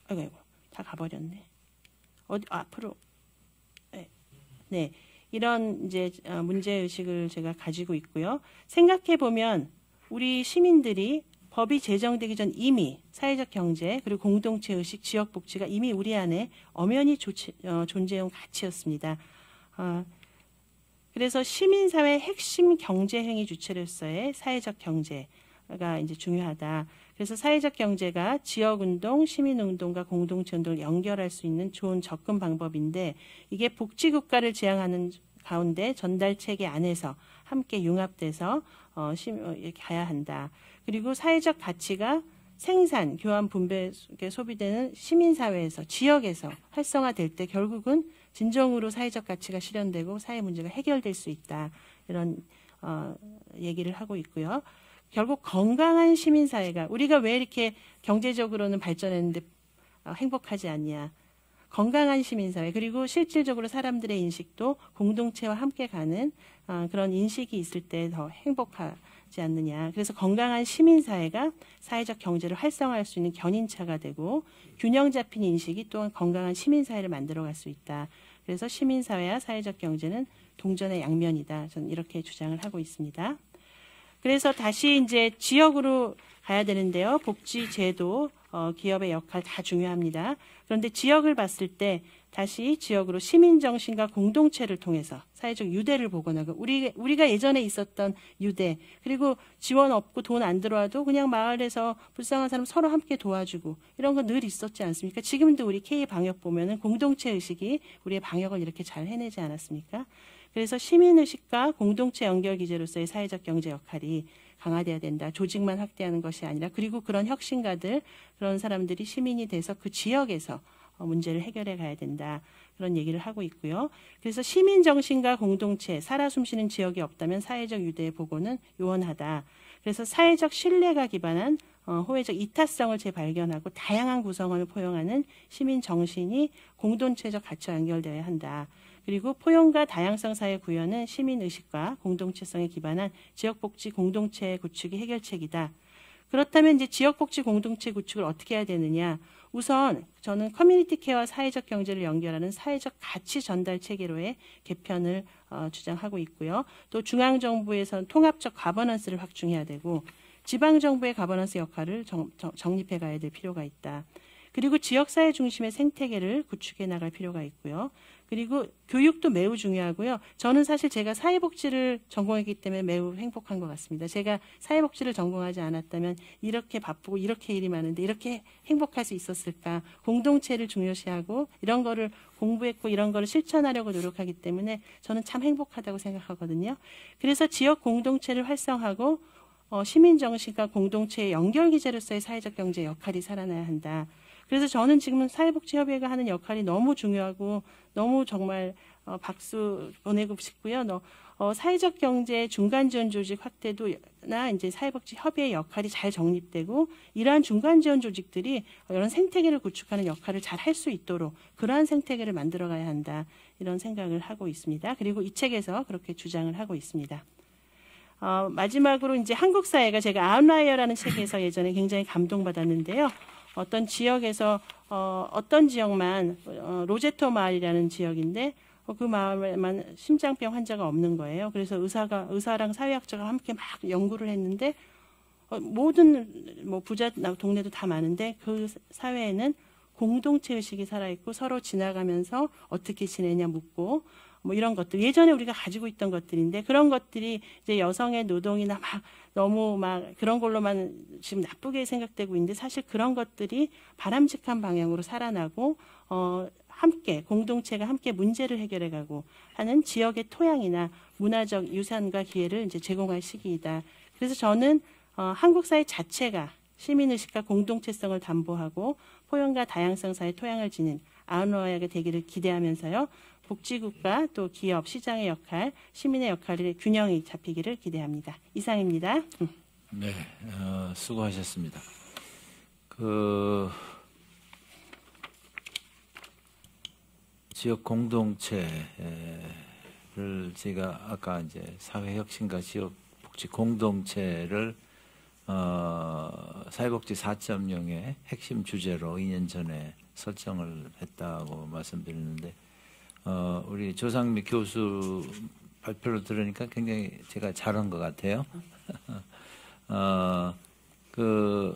아이고, 다 가버렸네. 앞으로. 네. 이런 이제 문제의식을 제가 가지고 있고요. 생각해보면 우리 시민들이 법이 제정되기 전 이미 사회적 경제 그리고 공동체 의식, 지역 복지가 이미 우리 안에 엄연히 존재해온 가치였습니다. 그래서 시민사회 핵심 경제행위 주체로서의 사회적 경제가 이제 중요하다. 그래서 사회적 경제가 지역운동, 시민운동과 공동체운동을 연결할 수 있는 좋은 접근 방법인데 이게 복지국가를 지향하는 가운데 전달체계 안에서 함께 융합돼서 이렇게 가야 한다. 그리고 사회적 가치가 생산, 교환, 분배에 소비되는 시민사회에서, 지역에서 활성화될 때 결국은 진정으로 사회적 가치가 실현되고 사회 문제가 해결될 수 있다. 이런 얘기를 하고 있고요. 결국 건강한 시민사회가 우리가 왜 이렇게 경제적으로는 발전했는데 행복하지 않냐. 건강한 시민사회 그리고 실질적으로 사람들의 인식도 공동체와 함께 가는 그런 인식이 있을 때 더 행복하지 않느냐. 그래서 건강한 시민사회가 사회적 경제를 활성화할 수 있는 견인차가 되고 균형 잡힌 인식이 또한 건강한 시민사회를 만들어갈 수 있다. 그래서 시민사회와 사회적 경제는 동전의 양면이다. 저는 이렇게 주장을 하고 있습니다. 그래서 다시 이제 지역으로 가야 되는데요. 복지제도, 기업의 역할 다 중요합니다. 그런데 지역을 봤을 때 다시 지역으로 시민정신과 공동체를 통해서 사회적 유대를 보거나 우리가 예전에 있었던 유대, 그리고 지원 없고 돈 안 들어와도 그냥 마을에서 불쌍한 사람 서로 함께 도와주고 이런 거 늘 있었지 않습니까? 지금도 우리 K방역 보면은 공동체 의식이 우리의 방역을 이렇게 잘 해내지 않았습니까? 그래서 시민의식과 공동체 연결 기제로서의 사회적 경제 역할이 강화돼야 된다. 조직만 확대하는 것이 아니라, 그리고 그런 혁신가들, 그런 사람들이 시민이 돼서 그 지역에서 문제를 해결해 가야 된다. 그런 얘기를 하고 있고요. 그래서 시민 정신과 공동체, 살아 숨쉬는 지역이 없다면 사회적 유대의 보고는 요원하다. 그래서 사회적 신뢰가 기반한 호혜적 이타성을 재발견하고 다양한 구성원을 포용하는 시민 정신이 공동체적 가치와 연결되어야 한다. 그리고 포용과 다양성 사회 구현은 시민의식과 공동체성에 기반한 지역복지 공동체 구축이 해결책이다. 그렇다면 이제 지역복지 공동체 구축을 어떻게 해야 되느냐. 우선 저는 커뮤니티 케어와 사회적 경제를 연결하는 사회적 가치 전달 체계로의 개편을 주장하고 있고요. 또 중앙정부에서는 통합적 가버넌스를 확충해야 되고, 지방정부의 가버넌스 역할을 정립해 가야 될 필요가 있다. 그리고 지역사회 중심의 생태계를 구축해 나갈 필요가 있고요. 그리고 교육도 매우 중요하고요. 저는 사실 제가 사회복지를 전공했기 때문에 매우 행복한 것 같습니다. 제가 사회복지를 전공하지 않았다면 이렇게 바쁘고 이렇게 일이 많은데 이렇게 행복할 수 있었을까? 공동체를 중요시하고 이런 거를 공부했고 이런 거를 실천하려고 노력하기 때문에 저는 참 행복하다고 생각하거든요. 그래서 지역 공동체를 활성화하고 시민정신과 공동체의 연결기제로서의 사회적 경제 역할이 살아나야 한다. 그래서 저는 지금은 사회복지협의회가 하는 역할이 너무 중요하고 너무 정말 박수 보내고 싶고요. 사회적 경제 중간 지원 조직 확대도나 이제 사회복지협의회 역할이 잘 정립되고 이러한 중간 지원 조직들이 이런 생태계를 구축하는 역할을 잘 할 수 있도록 그러한 생태계를 만들어가야 한다. 이런 생각을 하고 있습니다. 그리고 이 책에서 그렇게 주장을 하고 있습니다. 마지막으로 이제 한국 사회가 제가 아웃라이어라는 책에서 예전에 굉장히 감동받았는데요. 어떤 지역에서 어떤 지역만 로제토 마을이라는 지역인데 그 마을에만 심장병 환자가 없는 거예요. 그래서 의사랑 사회학자가 함께 막 연구를 했는데 모든 뭐 부자 동네도 다 많은데 그 사회에는 공동체 의식이 살아있고 서로 지나가면서 어떻게 지내냐 묻고 뭐 이런 것들 예전에 우리가 가지고 있던 것들인데 그런 것들이 이제 여성의 노동이나 막 너무 막 그런 걸로만 지금 나쁘게 생각되고 있는데 사실 그런 것들이 바람직한 방향으로 살아나고 함께 공동체가 함께 문제를 해결해가고 하는 지역의 토양이나 문화적 유산과 기회를 이제 제공할 시기이다. 그래서 저는 한국 사회 자체가 시민의식과 공동체성을 담보하고 포용과 다양성 사회 토양을 지닌 아웃라이어가 되기를 기대하면서요. 복지국가 또 기업, 시장의 역할, 시민의 역할의 균형이 잡히기를 기대합니다. 이상입니다. 네, 수고하셨습니다. 지역 공동체를 제가 아까 이제 사회혁신과 지역 복지 공동체를 사회복지 4.0의 핵심 주제로 2년 전에 설정을 했다고 말씀드렸는데 우리 조상미 교수 발표를 들으니까 굉장히 제가 잘한 것 같아요.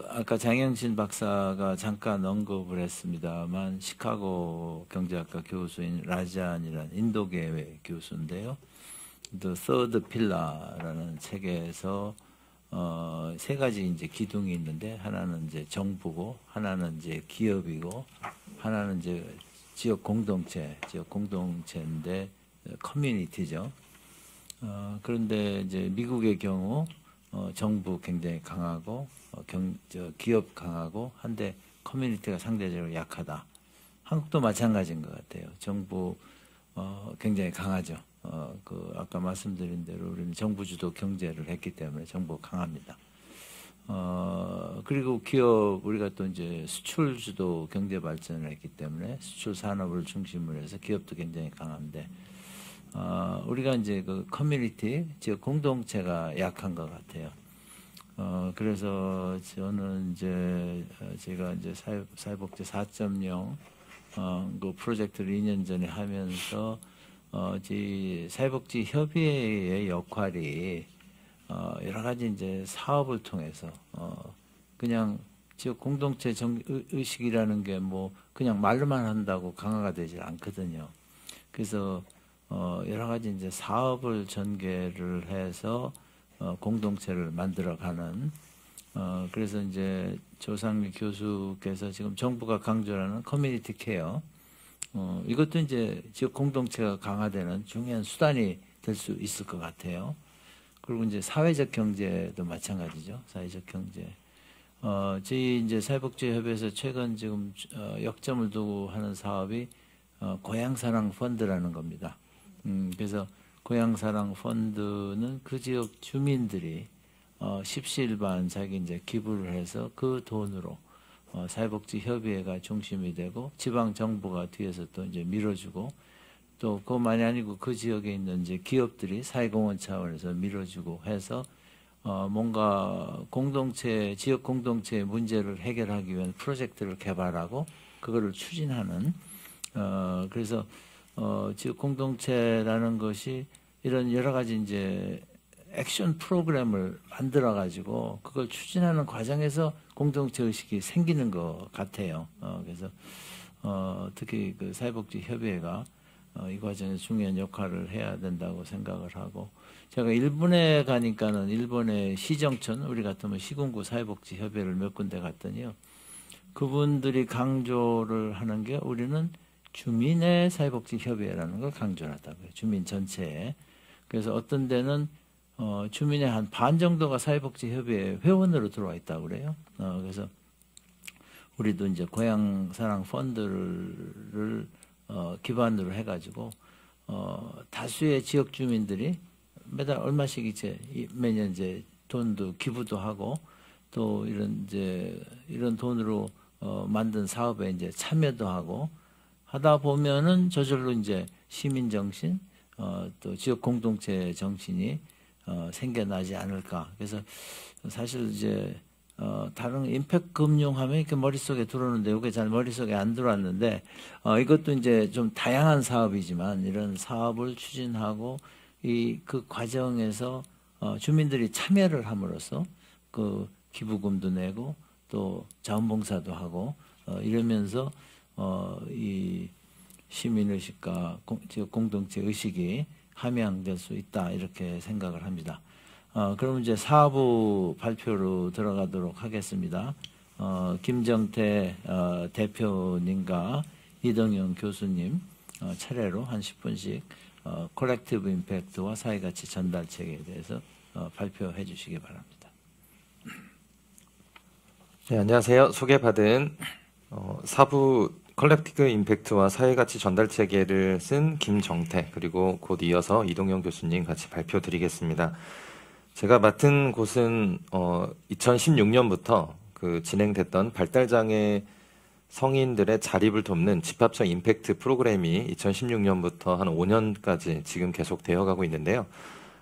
아까 장영진 박사가 잠깐 언급을 했습니다만 시카고 경제학과 교수인 라잔이라는 인도계의 교수인데요. The Third Pillar라는 책에서 세 가지 이제 기둥이 있는데 하나는 이제 정부고 하나는 이제 기업이고 하나는 이제 지역 공동체인데 커뮤니티죠. 그런데 이제 미국의 경우 정부 굉장히 강하고 기업 강하고 한데 커뮤니티가 상대적으로 약하다. 한국도 마찬가지인 것 같아요. 정부 굉장히 강하죠. 아까 말씀드린 대로 우리는 정부 주도 경제를 했기 때문에 정부가 강합니다. 그리고 기업 우리가 또 이제 수출 주도 경제 발전을 했기 때문에 수출 산업을 중심으로 해서 기업도 굉장히 강한데 우리가 이제 그 커뮤니티 지역 공동체가 약한 것 같아요. 그래서 저는 이제 제가 이제 사회복지 4.0 그 프로젝트를 2년 전에 하면서 사회복지협의회의 역할이 여러 가지 이제 사업을 통해서 그냥 지역 공동체 의식이라는 게 뭐 그냥 말로만 한다고 강화가 되질 않거든요. 그래서 여러 가지 이제 사업을 전개를 해서 공동체를 만들어가는 그래서 이제 조상미 교수께서 지금 정부가 강조하는 커뮤니티 케어 이것도 이제 지역 공동체가 강화되는 중요한 수단이 될 수 있을 것 같아요. 그리고 이제 사회적 경제도 마찬가지죠. 사회적 경제. 저희 이제 사회복지협의회에서 최근 지금 역점을 두고 하는 사업이 고향사랑 펀드라는 겁니다. 그래서 고향사랑 펀드는 그 지역 주민들이 십시일반 자기 이제 기부를 해서 그 돈으로 사회복지협의회가 중심이 되고 지방 정부가 뒤에서 또 이제 밀어주고 또 그것만이 아니고 그 지역에 있는 이제 기업들이 사회공헌 차원에서 밀어주고 해서 뭔가 공동체 지역 공동체의 문제를 해결하기 위한 프로젝트를 개발하고 그거를 추진하는 그래서 지역 공동체라는 것이 이런 여러 가지 이제 액션 프로그램을 만들어 가지고 그걸 추진하는 과정에서 공동체 의식이 생기는 것 같아요. 그래서 특히 그 사회복지협의회가 이 과정에서 중요한 역할을 해야 된다고 생각을 하고 제가 일본에 가니까는 일본의 시정촌 우리 같으면 시군구 사회복지협의회를 몇 군데 갔더니요. 그분들이 강조를 하는 게 우리는 주민의 사회복지협의회라는 걸 강조를 하다고요. 주민 전체에. 그래서 어떤 데는 주민의 한 반 정도가 사회복지협의회 회원으로 들어와 있다고 그래요. 그래서 우리도 이제 고향사랑 펀드를 기반으로 해가지고 다수의 지역 주민들이 매달 얼마씩 이제 매년 이제 돈도 기부도 하고 또 이런 돈으로 만든 사업에 이제 참여도 하고 하다 보면은 저절로 이제 시민 정신 또 지역 공동체 정신이 생겨나지 않을까. 그래서 사실 이제 다른 임팩트 금융하면 이렇게 머릿속에 들어오는데 이게 잘 머릿속에 안 들어왔는데 이것도 이제 좀 다양한 사업이지만 이런 사업을 추진하고 그 과정에서 주민들이 참여를 함으로써 그 기부금도 내고 또 자원봉사도 하고 이러면서 이 시민의식과 지역 공동체 의식이 함양될 수 있다 이렇게 생각을 합니다. 그럼 이제 4부 발표로 들어가도록 하겠습니다. 김정태 대표님과 이동영 교수님 차례로 한 10분씩 콜렉티브 임팩트와 사회가치 전달책에 대해서 발표해 주시기 바랍니다. 네, 안녕하세요. 소개받은 4부 컬렉티브 임팩트와 사회가치 전달체계를 쓴 김정태 그리고 곧 이어서 이동영 교수님 같이 발표드리겠습니다. 제가 맡은 곳은 2016년부터 그 진행됐던 발달장애 성인들의 자립을 돕는 집합적 임팩트 프로그램이 2016년부터 한 5년까지 지금 계속 되어가고 있는데요.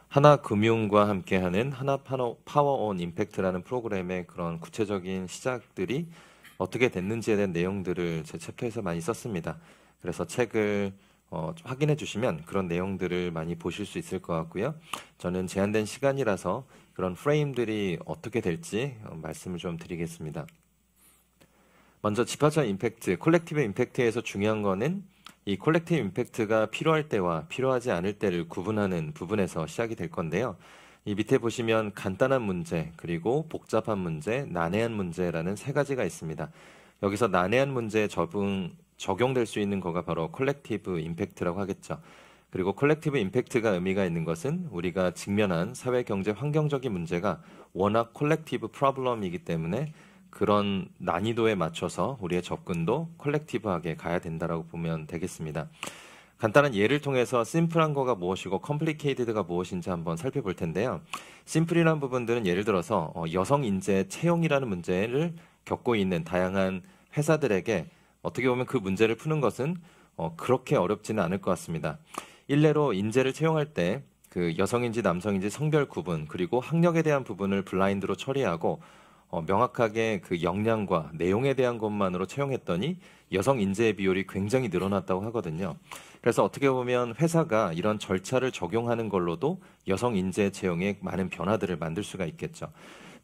하나금융과 함께하는 하나 파워온 임팩트라는 프로그램의 그런 구체적인 시작들이 어떻게 됐는지에 대한 내용들을 제 챕터에서 많이 썼습니다. 그래서 책을 좀 확인해 주시면 그런 내용들을 많이 보실 수 있을 것 같고요. 저는 제한된 시간이라서 그런 프레임들이 어떻게 될지 말씀을 좀 드리겠습니다. 먼저 집합적 임팩트, 콜렉티브 임팩트에서 중요한 거는 이 콜렉티브 임팩트가 필요할 때와 필요하지 않을 때를 구분하는 부분에서 시작이 될 건데요. 이 밑에 보시면 간단한 문제, 그리고 복잡한 문제, 난해한 문제라는 세 가지가 있습니다. 여기서 난해한 문제에 적용될 수 있는 거가 바로 콜렉티브 임팩트라고 하겠죠. 그리고 콜렉티브 임팩트가 의미가 있는 것은 우리가 직면한 사회, 경제, 환경적인 문제가 워낙 콜렉티브 프로블럼이기 때문에 그런 난이도에 맞춰서 우리의 접근도 콜렉티브하게 가야 된다라고 보면 되겠습니다. 간단한 예를 통해서 심플한 거가 무엇이고 컴플리케이티드가 무엇인지 한번 살펴볼 텐데요. 심플이라는 부분들은 예를 들어서 여성 인재 채용이라는 문제를 겪고 있는 다양한 회사들에게 어떻게 보면 그 문제를 푸는 것은 그렇게 어렵지는 않을 것 같습니다. 일례로 인재를 채용할 때 그 여성인지 남성인지 성별 구분 그리고 학력에 대한 부분을 블라인드로 처리하고 명확하게 그 역량과 내용에 대한 것만으로 채용했더니 여성 인재의 비율이 굉장히 늘어났다고 하거든요. 그래서 어떻게 보면 회사가 이런 절차를 적용하는 걸로도 여성 인재 채용에 많은 변화들을 만들 수가 있겠죠.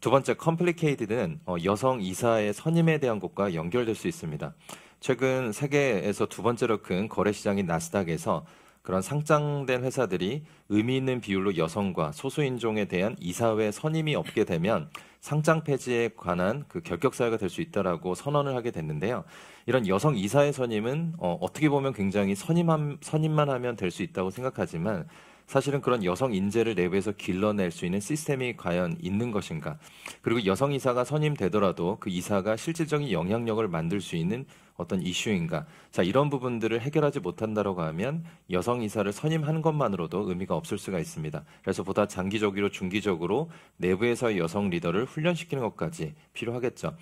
두 번째, 컴플리케이티드는 여성 이사의 선임에 대한 것과 연결될 수 있습니다. 최근 세계에서 두 번째로 큰 거래시장인 나스닥에서 그런 상장된 회사들이 의미 있는 비율로 여성과 소수인종에 대한 이사회 선임이 없게 되면 상장 폐지에 관한 그 결격 사유가 될 수 있다라고 선언을 하게 됐는데요. 이런 여성 이사회 선임은 어떻게 보면 굉장히 선임만 하면 될 수 있다고 생각하지만 사실은 그런 여성 인재를 내부에서 길러낼 수 있는 시스템이 과연 있는 것인가? 그리고 여성 이사가 선임되더라도 그 이사가 실질적인 영향력을 만들 수 있는 어떤 이슈인가? 자, 이런 부분들을 해결하지 못한다고 하면 여성 이사를 선임하는 것만으로도 의미가 없을 수가 있습니다. 그래서 보다 장기적으로 중기적으로 내부에서의 여성 리더를 훈련시키는 것까지 필요하겠죠.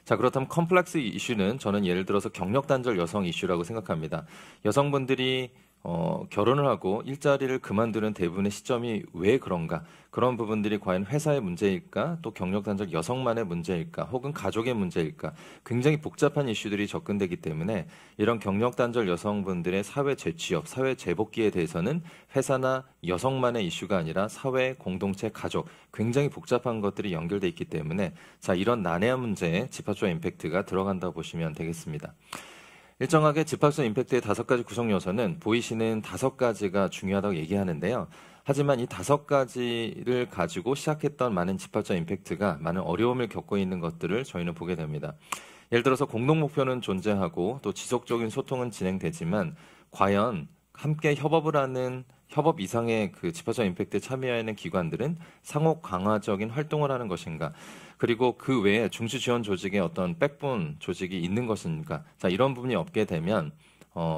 자, 그렇다면 컴플렉스 이슈는 저는 예를 들어서 경력 단절 여성 이슈라고 생각합니다. 여성분들이 결혼을 하고 일자리를 그만두는 대부분의 시점이 왜 그런가? 그런 부분들이 과연 회사의 문제일까? 또 경력 단절 여성만의 문제일까? 혹은 가족의 문제일까? 굉장히 복잡한 이슈들이 접근되기 때문에 이런 경력 단절 여성분들의 사회 재취업, 사회 재복귀에 대해서는 회사나 여성만의 이슈가 아니라 사회, 공동체, 가족 굉장히 복잡한 것들이 연결돼 있기 때문에 자, 이런 난해한 문제에 집합적 임팩트가 들어간다고 보시면 되겠습니다. 일정하게 집합적 임팩트의 5가지 구성 요소는 보이시는 5가지가 중요하다고 얘기하는데요. 하지만 이 5가지를 가지고 시작했던 많은 집합적 임팩트가 많은 어려움을 겪고 있는 것들을 저희는 보게 됩니다. 예를 들어서 공동 목표는 존재하고 또 지속적인 소통은 진행되지만 과연 함께 협업을 하는 협업 이상의 그 집합적 임팩트에 참여하는 기관들은 상호 강화적인 활동을 하는 것인가? 그리고 그 외에 중추 지원 조직의 어떤 백본 조직이 있는 것인가? 자, 이런 부분이 없게 되면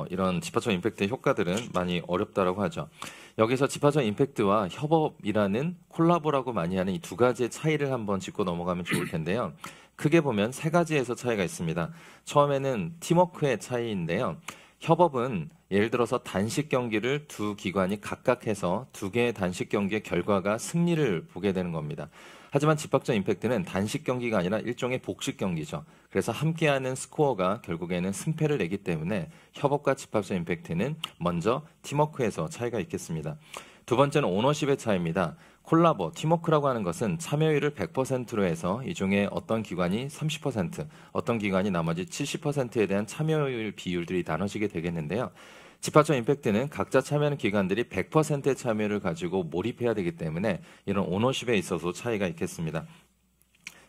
이런 집합적 임팩트의 효과들은 많이 어렵다라고 하죠. 여기서 집합적 임팩트와 협업이라는 콜라보라고 많이 하는 이 두 가지의 차이를 한번 짚고 넘어가면 좋을 텐데요. 크게 보면 3가지에서 차이가 있습니다. 처음에는 팀워크의 차이인데요. 협업은 예를 들어서 단식 경기를 두 기관이 각각 해서 2개의 단식 경기의 결과가 승리를 보게 되는 겁니다. 하지만 집합적 임팩트는 단식 경기가 아니라 일종의 복식 경기죠. 그래서 함께하는 스코어가 결국에는 승패를 내기 때문에 협업과 집합적 임팩트는 먼저 팀워크에서 차이가 있겠습니다. 두 번째는 오너십의 차이입니다. 콜라보, 팀워크라고 하는 것은 참여율을 100%로 해서 이 중에 어떤 기관이 30%, 어떤 기관이 나머지 70%에 대한 참여율 비율들이 나눠지게 되겠는데요. 집합적 임팩트는 각자 참여하는 기관들이 100%의 참여를 가지고 몰입해야 되기 때문에 이런 오너십에 있어서 차이가 있겠습니다.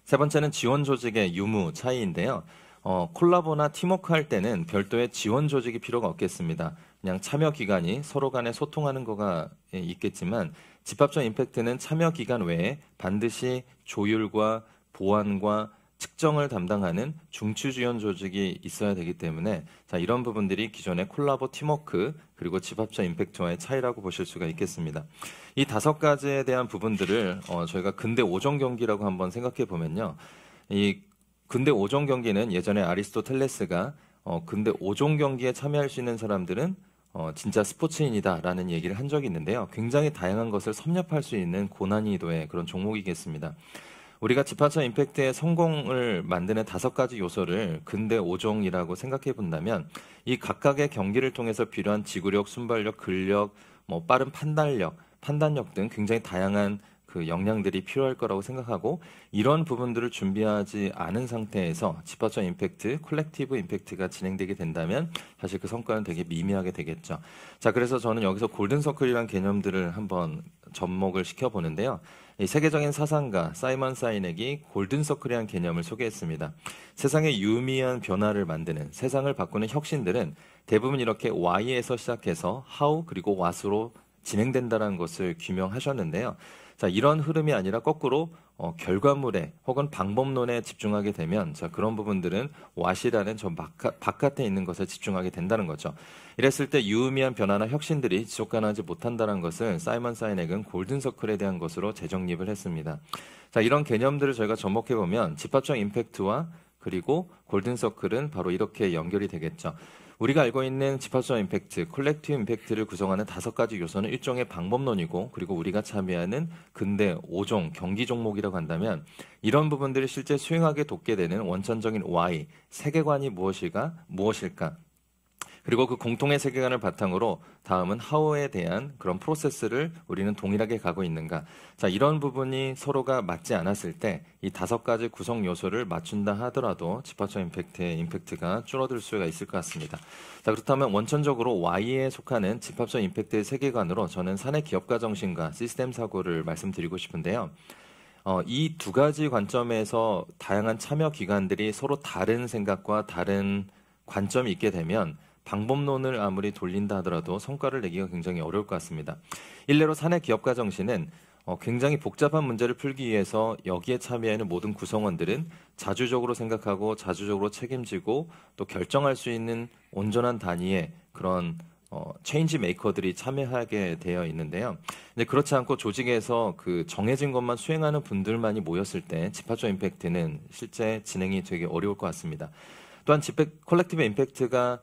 세 번째는 지원 조직의 유무 차이인데요. 콜라보나 팀워크 할 때는 별도의 지원 조직이 필요가 없겠습니다. 그냥 참여 기관이 서로 간에 소통하는 거가 있겠지만 집합적 임팩트는 참여 기관 외에 반드시 조율과 보완과 측정을 담당하는 중추 지원 조직이 있어야 되기 때문에 자, 이런 부분들이 기존의 콜라보 팀워크 그리고 집합적 임팩트와의 차이라고 보실 수가 있겠습니다. 이 5가지에 대한 부분들을 저희가 근대 5종 경기라고 한번 생각해 보면요. 이 근대 5종 경기는 예전에 아리스토텔레스가 근대 5종 경기에 참여할 수 있는 사람들은 진짜 스포츠인이다라는 얘기를 한 적이 있는데요. 굉장히 다양한 것을 섭렵할 수 있는 고난이도의 그런 종목이겠습니다. 우리가 집합적 임팩트의 성공을 만드는 5가지 요소를 근대 5종이라고 생각해 본다면 이 각각의 경기를 통해서 필요한 지구력, 순발력, 근력, 빠른 판단력 등 굉장히 다양한 그 역량들이 필요할 거라고 생각하고 이런 부분들을 준비하지 않은 상태에서 집합적 임팩트, 콜렉티브 임팩트가 진행되게 된다면 사실 그 성과는 되게 미미하게 되겠죠. 자, 그래서 저는 여기서 골든서클이라는 개념들을 한번 접목을 시켜보는데요. 이 세계적인 사상가 사이먼 사이넥이 골든서클이라는 개념을 소개했습니다. 세상의 유의미한 변화를 만드는 세상을 바꾸는 혁신들은 대부분 이렇게 Y에서 시작해서 How 그리고 What으로 진행된다는 것을 규명하셨는데요. 자, 이런 흐름이 아니라 거꾸로 결과물에 혹은 방법론에 집중하게 되면 자, 그런 부분들은 what이라는 저 바깥에 있는 것에 집중하게 된다는 거죠. 이랬을 때 유의미한 변화나 혁신들이 지속 가능하지 못한다는 것을 사이먼 사이넥은 골든서클에 대한 것으로 재정립을 했습니다. 자, 이런 개념들을 저희가 접목해 보면 집합적 임팩트와 그리고 골든서클은 바로 이렇게 연결이 되겠죠. 우리가 알고 있는 집합적 임팩트, 콜렉티브 임팩트를 구성하는 5가지 요소는 일종의 방법론이고, 그리고 우리가 참여하는 근대 5종 경기 종목이라고 한다면 이런 부분들을 실제 수행하게 돕게 되는 원천적인 Y, 세계관이 무엇일까? 그리고 그 공통의 세계관을 바탕으로 다음은 How에 대한 그런 프로세스를 우리는 동일하게 가고 있는가. 자, 이런 부분이 서로가 맞지 않았을 때 이 5가지 구성 요소를 맞춘다 하더라도 집합적 임팩트의 임팩트가 줄어들 수가 있을 것 같습니다. 자, 그렇다면 원천적으로 Y에 속하는 집합적 임팩트의 세계관으로 저는 사내 기업가 정신과 시스템 사고를 말씀드리고 싶은데요. 이 2가지 관점에서 다양한 참여 기관들이 서로 다른 생각과 다른 관점이 있게 되면 방법론을 아무리 돌린다 하더라도 성과를 내기가 굉장히 어려울 것 같습니다. 일례로 사내 기업가 정신은 굉장히 복잡한 문제를 풀기 위해서 여기에 참여하는 모든 구성원들은 자주적으로 생각하고 자주적으로 책임지고 또 결정할 수 있는 온전한 단위의 그런 체인지 메이커들이 참여하게 되어 있는데요. 근데 그렇지 않고 조직에서 그 정해진 것만 수행하는 분들만이 모였을 때 집합적 임팩트는 실제 진행이 되게 어려울 것 같습니다. 또한 콜렉티브 임팩트가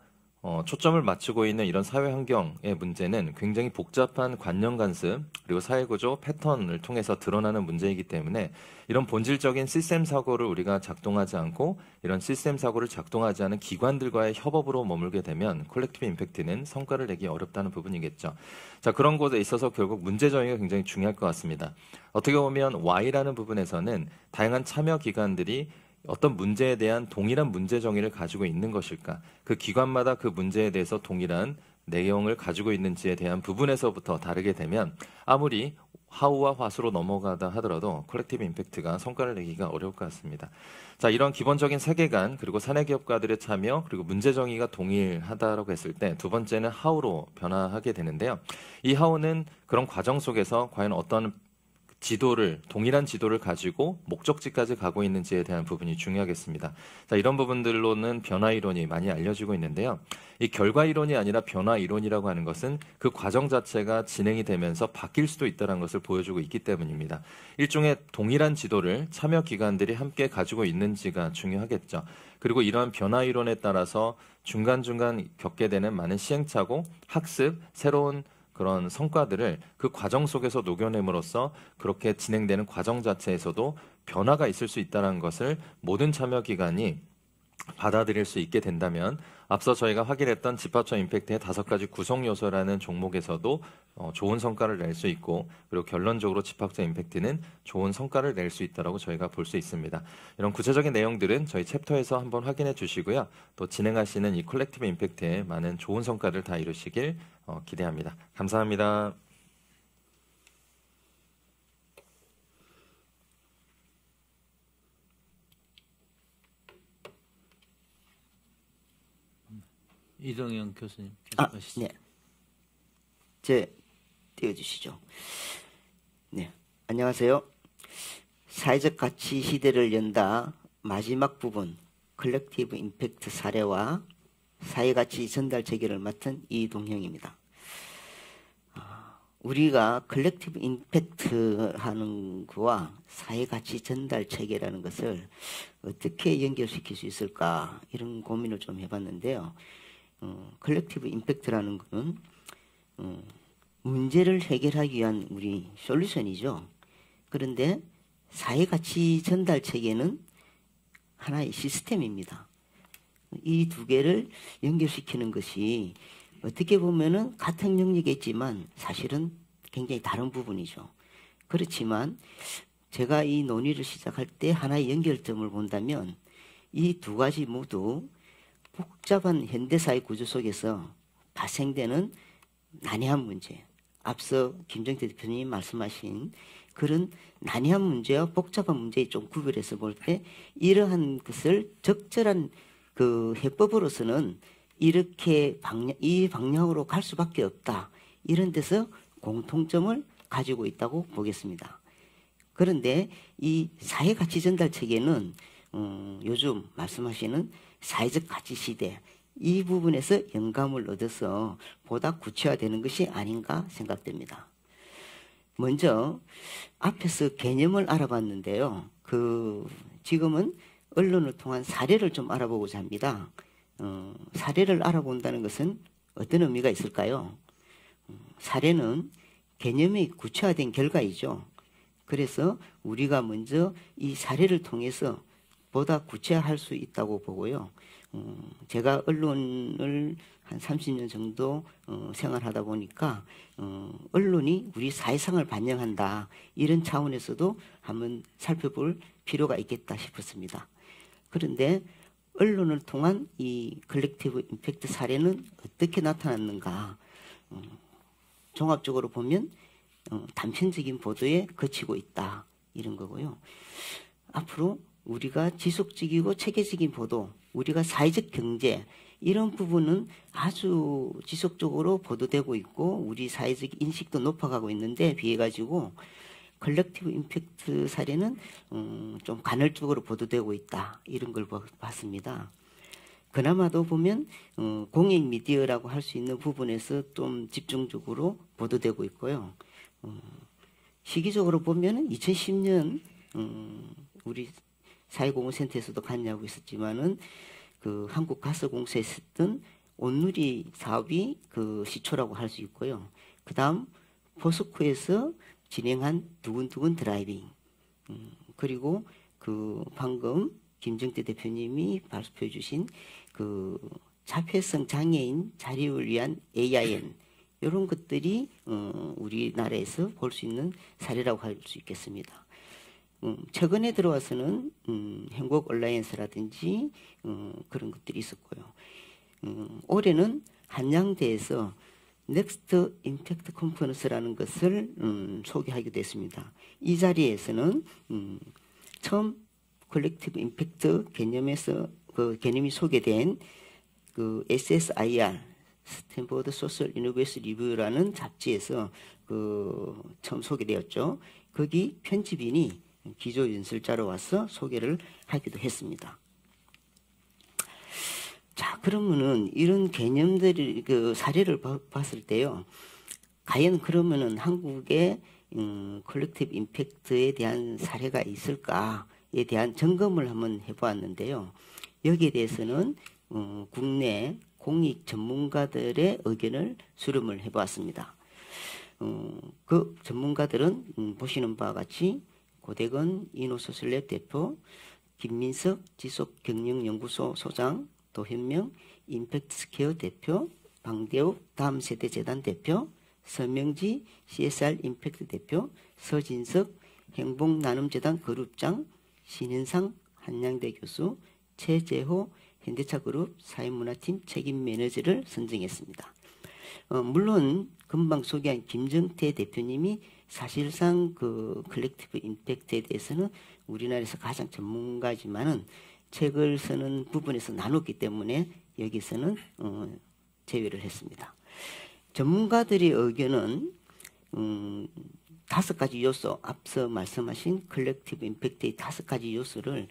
초점을 맞추고 있는 이런 사회 환경의 문제는 굉장히 복잡한 관념 간습 그리고 사회구조 패턴을 통해서 드러나는 문제이기 때문에 이런 본질적인 시스템 사고를 우리가 작동하지 않고 이런 시스템 사고를 작동하지 않은 기관들과의 협업으로 머물게 되면 콜렉티브 임팩트는 성과를 내기 어렵다는 부분이겠죠. 자, 그런 곳에 있어서 결국 문제 정의가 굉장히 중요할 것 같습니다. 어떻게 보면 Y라는 부분에서는 다양한 참여 기관들이 어떤 문제에 대한 동일한 문제 정의를 가지고 있는 것일까? 그 기관마다 그 문제에 대해서 동일한 내용을 가지고 있는지에 대한 부분에서부터 다르게 되면 아무리 하우와 화수로 넘어가다 하더라도 콜렉티브 임팩트가 성과를 내기가 어려울 것 같습니다. 자, 이런 기본적인 세계관 그리고 사내기업가들의 참여 그리고 문제 정의가 동일하다라고 했을 때 두 번째는 하우로 변화하게 되는데요. 이 하우는 그런 과정 속에서 과연 어떤 동일한 지도를 가지고 목적지까지 가고 있는지에 대한 부분이 중요하겠습니다. 자, 이런 부분들로는 변화 이론이 많이 알려지고 있는데요. 이 결과 이론이 아니라 변화 이론이라고 하는 것은 그 과정 자체가 진행이 되면서 바뀔 수도 있다는 것을 보여주고 있기 때문입니다. 일종의 동일한 지도를 참여 기관들이 함께 가지고 있는지가 중요하겠죠. 그리고 이러한 변화 이론에 따라서 중간중간 겪게 되는 많은 시행착오, 학습, 새로운 그런 성과들을 그 과정 속에서 녹여냄으로써 그렇게 진행되는 과정 자체에서도 변화가 있을 수 있다는 것을 모든 참여 기관이 받아들일 수 있게 된다면 앞서 저희가 확인했던 집합적 임팩트의 5가지 구성 요소라는 종목에서도 좋은 성과를 낼 수 있고 그리고 결론적으로 집합적 임팩트는 좋은 성과를 낼 수 있다고 저희가 볼 수 있습니다. 이런 구체적인 내용들은 저희 챕터에서 한번 확인해 주시고요. 또 진행하시는 이 콜렉티브 임팩트에 많은 좋은 성과를 다 이루시길 기대합니다. 감사합니다. 이동영 교수님 계속하시죠. 네. 띄워주시죠. 네. 안녕하세요. 사회적 가치 시대를 연다 마지막 부분 컬렉티브 임팩트 사례와 사회가치 전달 체계를 맡은 이동형입니다. 우리가 컬렉티브 임팩트 하는 거와 사회가치 전달 체계라는 것을 어떻게 연결시킬 수 있을까 이런 고민을 좀 해봤는데요. 컬렉티브 임팩트라는 것은 문제를 해결하기 위한 우리 솔루션이죠. 그런데 사회가치 전달 체계는 하나의 시스템입니다. 이 두 개를 연결시키는 것이 어떻게 보면은 같은 영역이겠지만 사실은 굉장히 다른 부분이죠. 그렇지만 제가 이 논의를 시작할 때 하나의 연결점을 본다면 이 두 가지 모두 복잡한 현대사회 구조 속에서 발생되는 난해한 문제, 앞서 김정태 대표님이 말씀하신 그런 난해한 문제와 복잡한 문제에 좀 구별해서 볼 때 이러한 것을 적절한 그 해법으로서는 이렇게 이 방향으로 갈 수밖에 없다. 이런 데서 공통점을 가지고 있다고 보겠습니다. 그런데 이 사회가치 전달 체계는 요즘 말씀하시는 사회적 가치 시대 이 부분에서 영감을 얻어서 보다 구체화되는 것이 아닌가 생각됩니다. 먼저 앞에서 개념을 알아봤는데요. 지금은 언론을 통한 사례를 좀 알아보고자 합니다. 사례를 알아본다는 것은 어떤 의미가 있을까요? 사례는 개념이 구체화된 결과이죠. 그래서 우리가 먼저 이 사례를 통해서 보다 구체화할 수 있다고 보고요. 제가 언론을 한 30년 정도 생활하다 보니까 언론이 우리 사회상을 반영한다, 이런 차원에서도 한번 살펴볼 필요가 있겠다 싶었습니다. 그런데 언론을 통한 이 컬렉티브 임팩트 사례는 어떻게 나타났는가? 종합적으로 보면 단편적인 보도에 그치고 있다, 이런 거고요. 앞으로 우리가 지속적이고 체계적인 보도, 우리가 사회적 경제, 이런 부분은 아주 지속적으로 보도되고 있고 우리 사회적 인식도 높아가고 있는데 비해 가지고 컬렉티브 임팩트 사례는 좀 간헐적으로 보도되고 있다, 이런 걸 봤습니다. 그나마도 보면 공익 미디어라고 할 수 있는 부분에서 좀 집중적으로 보도되고 있고요. 시기적으로 보면 2010년 우리 사회공헌센터에서도 관여하고 있었지만은 그 한국가스공사에 있었던 온누리 사업이 그 시초라고 할 수 있고요. 그 다음 포스코에서 진행한 두근두근 드라이빙, 그리고 그 방금 김정태 대표님이 발표해 주신 그 자폐성 장애인 자립을 위한 AIN, 이런 것들이 우리나라에서 볼 수 있는 사례라고 할 수 있겠습니다. 최근에 들어와서는 행복 얼라이언스라든지 그런 것들이 있었고요. 올해는 한양대에서 넥스트 임팩트 컨퍼런스라는 것을 소개하게 됐습니다. 이 자리에서는 처음 컬렉티브 임팩트 개념에서 그 개념이 소개된 그 SSIR 스탠포드 소셜 이노베이션 리뷰라는 잡지에서 그 처음 소개되었죠. 거기 편집인이 기조 연설자로 와서 소개를 하기도 했습니다. 자, 그러면은 이런 개념들이 그 사례를 봤을 때요, 과연 그러면은 한국의 컬렉티브 임팩트에 대한 사례가 있을까에 대한 점검을 한번 해보았는데요. 여기에 대해서는 국내 공익 전문가들의 의견을 수렴을 해보았습니다. 그 전문가들은 보시는 바와 같이 고대건 이노소셜랩 대표, 김민석 지속경영연구소 소장, 도현명 임팩트스퀘어 대표, 방대욱 다음세대재단 대표, 서명지 CSR 임팩트 대표, 서진석 행복나눔재단 그룹장, 신현상 한양대 교수, 최재호 현대차그룹 사회문화팀 책임 매니저를 선정했습니다. 물론 금방 소개한 김정태 대표님이 사실상 그 컬렉티브 임팩트에 대해서는 우리나라에서 가장 전문가지만은 책을 쓰는 부분에서 나눴기 때문에 여기서는 제외를 했습니다. 전문가들의 의견은 5가지 요소, 앞서 말씀하신 컬렉티브 임팩트의 5가지 요소를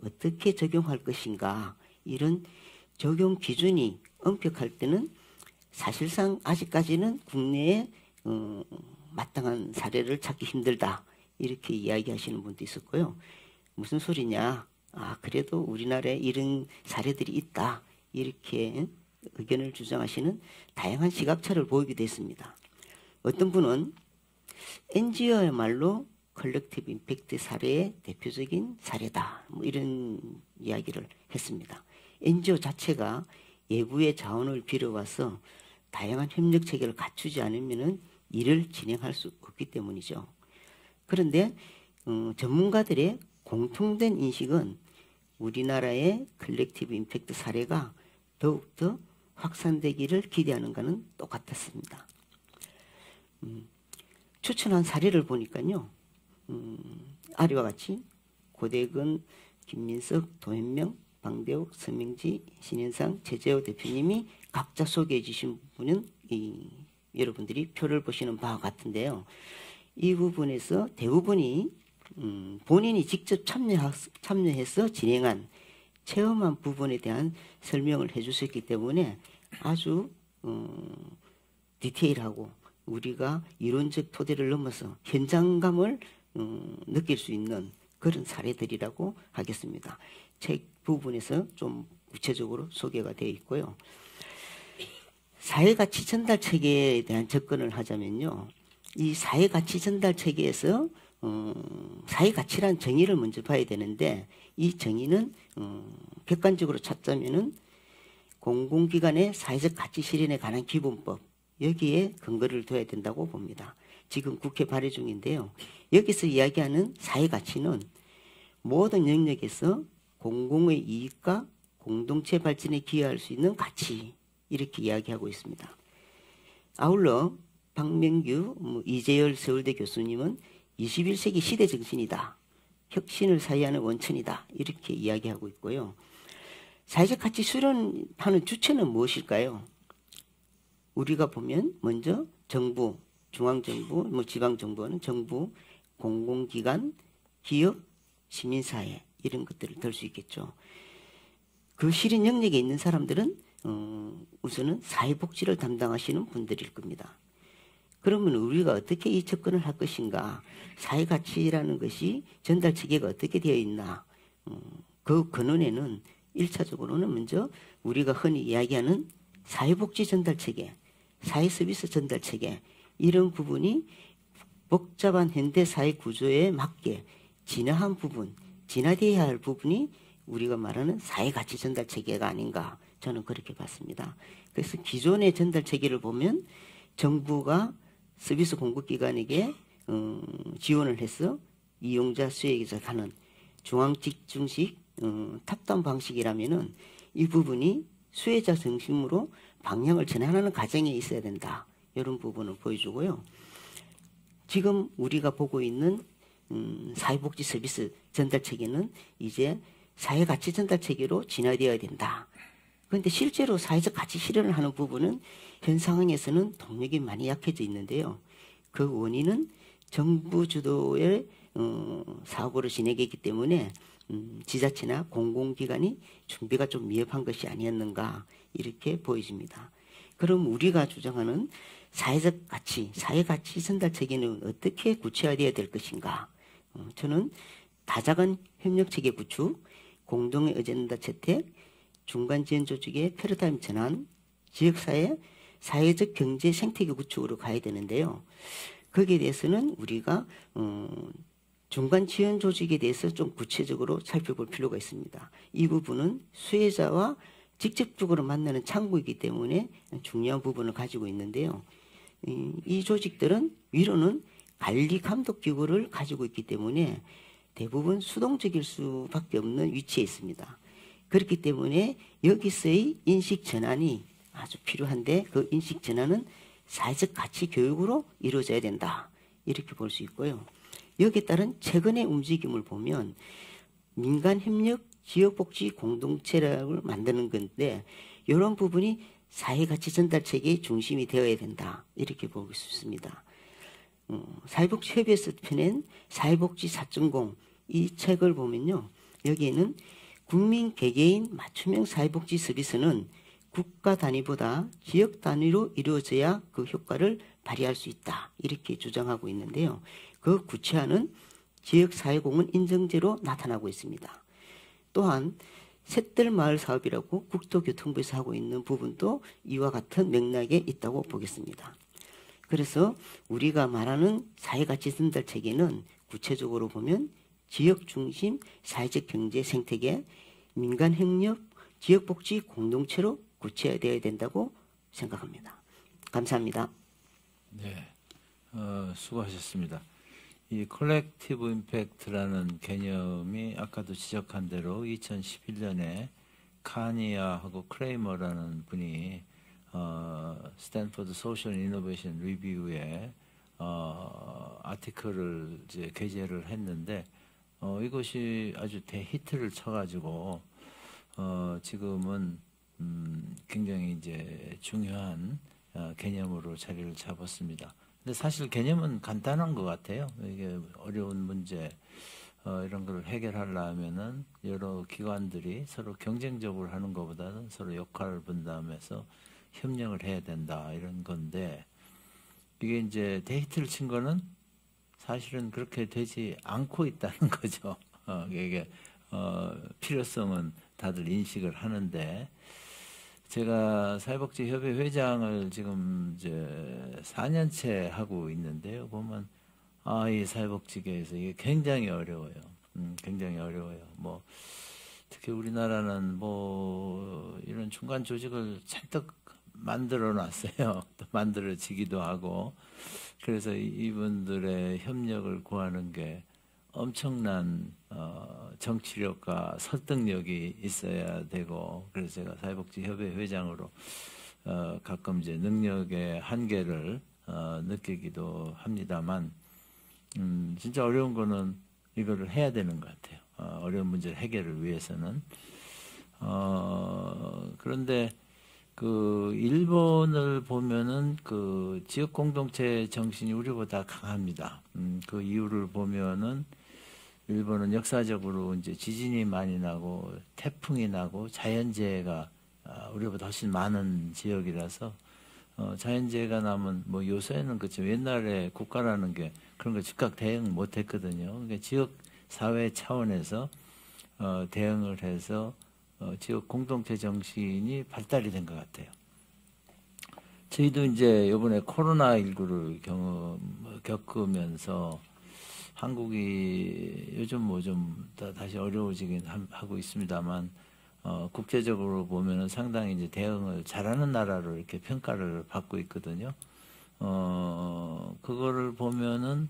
어떻게 적용할 것인가, 이런 적용 기준이 엄격할 때는 사실상 아직까지는 국내에 마땅한 사례를 찾기 힘들다, 이렇게 이야기하시는 분도 있었고요. 무슨 소리냐, 그래도 우리나라에 이런 사례들이 있다, 이렇게 의견을 주장하시는 다양한 시각차를 보이기도 했습니다. 어떤 분은 NGO야말로 컬렉티브 임팩트 사례의 대표적인 사례다, 뭐 이런 이야기를 했습니다. NGO 자체가 외부의 자원을 빌어와서 다양한 협력 체계를 갖추지 않으면 일을 진행할 수 없기 때문이죠. 그런데 전문가들의 공통된 인식은 우리나라의 컬렉티브 임팩트 사례가 더욱더 확산되기를 기대하는 것은 똑같았습니다. 추천한 사례를 보니까요, 아래와 같이 고대근, 김민석, 도현명, 방대욱, 서명지, 신현상, 최재호 대표님이 각자 소개해 주신 부분은 여러분들이 표를 보시는 바와 같은데요. 이 부분에서 대부분이 본인이 직접 참여해서 진행한 체험한 부분에 대한 설명을 해주셨기 때문에 아주 디테일하고 우리가 이론적 토대를 넘어서 현장감을 느낄 수 있는 그런 사례들이라고 하겠습니다. 책 부분에서 좀 구체적으로 소개가 되어 있고요. 사회가치 전달 체계에 대한 접근을 하자면요. 이 사회가치 전달 체계에서 사회가치란 정의를 먼저 봐야 되는데 이 정의는 객관적으로 찾자면은 공공기관의 사회적 가치 실현에 관한 기본법 여기에 근거를 둬야 된다고 봅니다. 지금 국회 발의 중인데요. 여기서 이야기하는 사회가치는 모든 영역에서 공공의 이익과 공동체 발전에 기여할 수 있는 가치 이렇게 이야기하고 있습니다. 아울러 박명규, 이재열 서울대 교수님은 21세기 시대 정신이다. 혁신을 사유하는 원천이다. 이렇게 이야기하고 있고요. 사회적 가치 수련하는 주체는 무엇일까요? 우리가 보면 먼저 정부, 중앙정부, 지방정부는 정부, 공공기관, 기업, 시민사회 이런 것들을 들 수 있겠죠. 그 실현 영역에 있는 사람들은 우선은 사회복지를 담당하시는 분들일 겁니다. 그러면 우리가 어떻게 이 접근을 할 것인가? 사회가치라는 것이 전달 체계가 어떻게 되어 있나? 그 근원에는 1차적으로는 먼저 우리가 흔히 이야기하는 사회복지 전달 체계, 사회서비스 전달 체계 이런 부분이 복잡한 현대 사회 구조에 맞게 진화한 부분, 진화되어야 할 부분이 우리가 말하는 사회가치 전달 체계가 아닌가 저는 그렇게 봤습니다. 그래서 기존의 전달 체계를 보면 정부가 서비스 공급기관에게 지원을 해서 이용자 수혜에서 가는 중앙집중식 탑다운 방식이라면은 이 부분이 수혜자 중심으로 방향을 전환하는 과정에 있어야 된다. 이런 부분을 보여주고요. 지금 우리가 보고 있는 사회복지 서비스 전달 체계는 이제 사회가치 전달 체계로 진화되어야 된다. 그런데 실제로 사회적 가치 실현을 하는 부분은 현 상황에서는 동력이 많이 약해져 있는데요. 그 원인은 정부 주도의 사고를 진행했기 때문에 지자체나 공공기관이 준비가 좀 미흡한 것이 아니었는가 이렇게 보여집니다. 그럼 우리가 주장하는 사회적 가치, 사회가치 전달 체계는 어떻게 구체화되어야 될 것인가? 저는 다자간 협력체계 구축, 공동의 어젠다 채택, 중간 지원 조직의 패러다임 전환, 지역사회, 사회적 경제 생태계 구축으로 가야 되는데요. 거기에 대해서는 우리가 중간 지원 조직에 대해서 좀 구체적으로 살펴볼 필요가 있습니다. 이 부분은 수혜자와 직접적으로 만나는 창구이기 때문에 중요한 부분을 가지고 있는데요. 이 조직들은 위로는 관리 감독 기구를 가지고 있기 때문에 대부분 수동적일 수밖에 없는 위치에 있습니다. 그렇기 때문에 여기서의 인식 전환이 아주 필요한데 그 인식 전환은 사회적 가치 교육으로 이루어져야 된다. 이렇게 볼 수 있고요. 여기에 따른 최근의 움직임을 보면 민간협력 지역복지 공동체를 만드는 건데 이런 부분이 사회가치 전달 체계의 중심이 되어야 된다. 이렇게 보고 있습니다. 사회복지협의회에서 펴낸 사회복지 4.0 이 책을 보면요. 여기에는 국민 개개인 맞춤형 사회복지 서비스는 국가 단위보다 지역 단위로 이루어져야 그 효과를 발휘할 수 있다. 이렇게 주장하고 있는데요. 그 구체화는 지역사회공헌 인정제로 나타나고 있습니다. 또한 샛들마을 사업이라고 국토교통부에서 하고 있는 부분도 이와 같은 맥락에 있다고 보겠습니다. 그래서 우리가 말하는 사회가치 전달 체계는 구체적으로 보면 지역 중심 사회적 경제 생태계, 민간협력, 지역복지 공동체로 구체화되어야 된다고 생각합니다. 감사합니다. 네, 수고하셨습니다. 이 컬렉티브 임팩트라는 개념이 아까도 지적한 대로 2011년에 카니아하고 크레이머라는 분이 스탠포드 소셜 이노베이션 리뷰에 아티클을 이제 게재를 했는데 이것이 아주 대히트를 쳐가지고 지금은 굉장히 이제 중요한 개념으로 자리를 잡았습니다. 근데 사실 개념은 간단한 것 같아요. 이게 어려운 문제 이런 걸 해결하려면은 여러 기관들이 서로 경쟁적으로 하는 것보다는 서로 역할 분담해서 협력을 해야 된다 이런 건데 이게 이제 데이트를 친 거는 사실은 그렇게 되지 않고 있다는 거죠. 이게 필요성은 다들 인식을 하는데 제가 사회복지협의 회장을 지금 이제 4년째 하고 있는데요. 보면 이 사회복지계에서 이게 굉장히 어려워요. 굉장히 어려워요. 뭐 특히 우리나라는 뭐 이런 중간 조직을 잔뜩 만들어 놨어요. 또 만들어지기도 하고. 그래서 이분들의 협력을 구하는 게 엄청난 정치력과 설득력이 있어야 되고, 그래서 제가 사회복지협의 회장으로 가끔 이제 능력의 한계를 느끼기도 합니다만, 진짜 어려운 거는 이거를 해야 되는 것 같아요. 어려운 문제를 해결을 위해서는. 그런데 그 일본을 보면은 그 지역 공동체 정신이 우리보다 강합니다. 그 이유를 보면은 일본은 역사적으로 이제 지진이 많이 나고 태풍이 나고 자연재해가 우리보다 훨씬 많은 지역이라서 자연재해가 나면 뭐 요새는 그렇죠. 옛날에 국가라는 게 그런 거 즉각 대응 못 했거든요. 그러니까 지역 사회 차원에서 대응을 해서 지역 공동체 정신이 발달이 된 것 같아요. 저희도 이제 이번에 코로나19를 겪으면서 한국이 요즘 뭐 좀 다시 어려워지긴 하고 있습니다만 국제적으로 보면은 상당히 이제 대응을 잘하는 나라로 이렇게 평가를 받고 있거든요. 그거를 보면은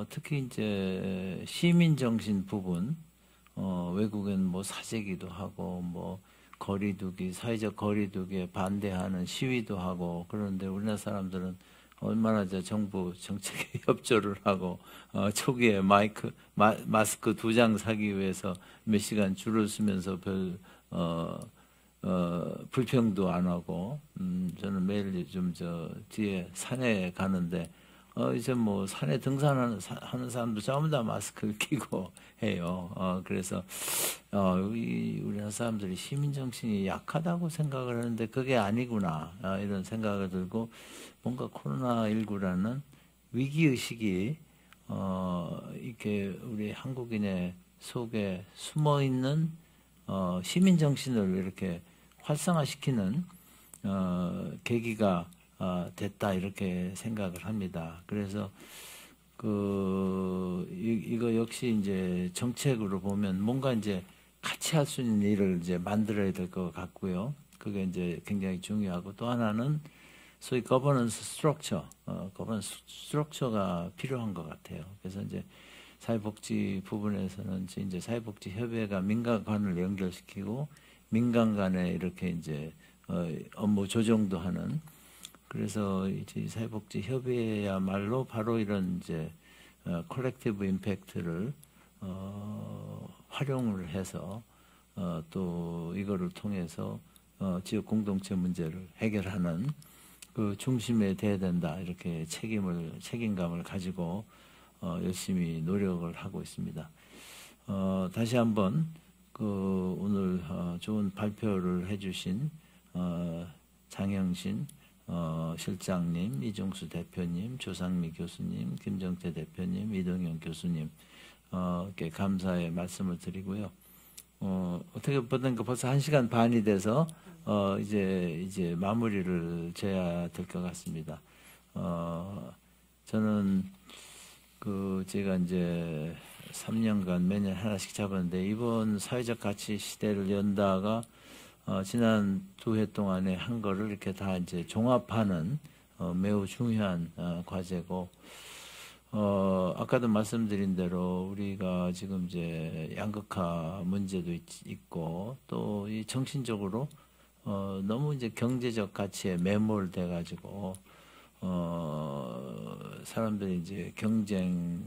특히 이제 시민 정신 부분, 외국엔 뭐 사재기도 하고 뭐 거리두기, 사회적 거리두기에 반대하는 시위도 하고, 그런데 우리나라 사람들은 얼마나 정부 정책에 협조를 하고 초기에 마스크 2장 사기 위해서 몇 시간 줄을 서면서 별 불평도 안 하고, 저는 매일 좀 뒤에 산에 가는데 이제 뭐 산에 등산하는 사람도 전부 다 마스크를 끼고 해요. 그래서 우리나라 사람들이 시민 정신이 약하다고 생각을 하는데 그게 아니구나, 이런 생각을 들고, 뭔가 코로나19라는 위기 의식이 이렇게 우리 한국인의 속에 숨어 있는 시민 정신을 이렇게 활성화시키는 계기가 됐다, 이렇게 생각을 합니다. 그래서 이거 역시 이제 정책으로 보면 뭔가 이제 같이 할 수 있는 일을 이제 만들어야 될 것 같고요. 그게 이제 굉장히 중요하고, 또 하나는 소위 거버넌스 스트럭처가 필요한 것 같아요. 그래서 이제 사회복지 부분에서는 이제 사회복지 협의회가 민간 간을 연결시키고 민간 간에 이렇게 이제 업무 조정도 하는, 그래서 이제 사회복지 협의회야말로 바로 이런 이제 컬렉티브 임팩트를 활용을 해서 또 이거를 통해서 지역 공동체 문제를 해결하는 그 중심에 돼야 된다, 이렇게 책임감을 가지고 열심히 노력을 하고 있습니다. 다시 한번 오늘 좋은 발표를 해주신 장영신 실장님, 이종수 대표님, 조상미 교수님, 김정태 대표님, 이동영 교수님, 이렇게 감사의 말씀을 드리고요. 어떻게 보든 벌써 1시간 반이 돼서 이제 마무리를 져야 될 것 같습니다. 저는 제가 이제 3년간 매년 하나씩 잡았는데, 이번 사회적 가치 시대를 연다가 지난 2해 동안에 한 거를 이렇게 다 이제 종합하는 매우 중요한 과제고, 아까도 말씀드린 대로 우리가 지금 이제 양극화 문제도 있고, 또 이 정신적으로 너무 이제 경제적 가치에 매몰돼 가지고 사람들이 이제 경쟁이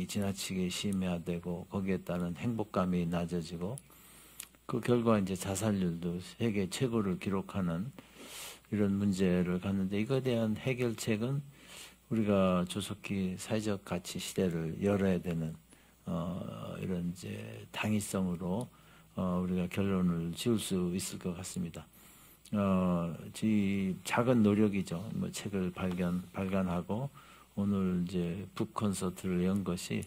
지나치게 심화되고 거기에 따른 행복감이 낮아지고, 그 결과 이제 자살률도 세계 최고를 기록하는 이런 문제를 갖는데, 이거에 대한 해결책은 우리가 조속히 사회적 가치 시대를 열어야 되는 이런 이제 당위성으로 우리가 결론을 지을 수 있을 것 같습니다. 작은 노력이죠. 뭐 책을 발간하고 오늘 이제 북 콘서트를 연 것이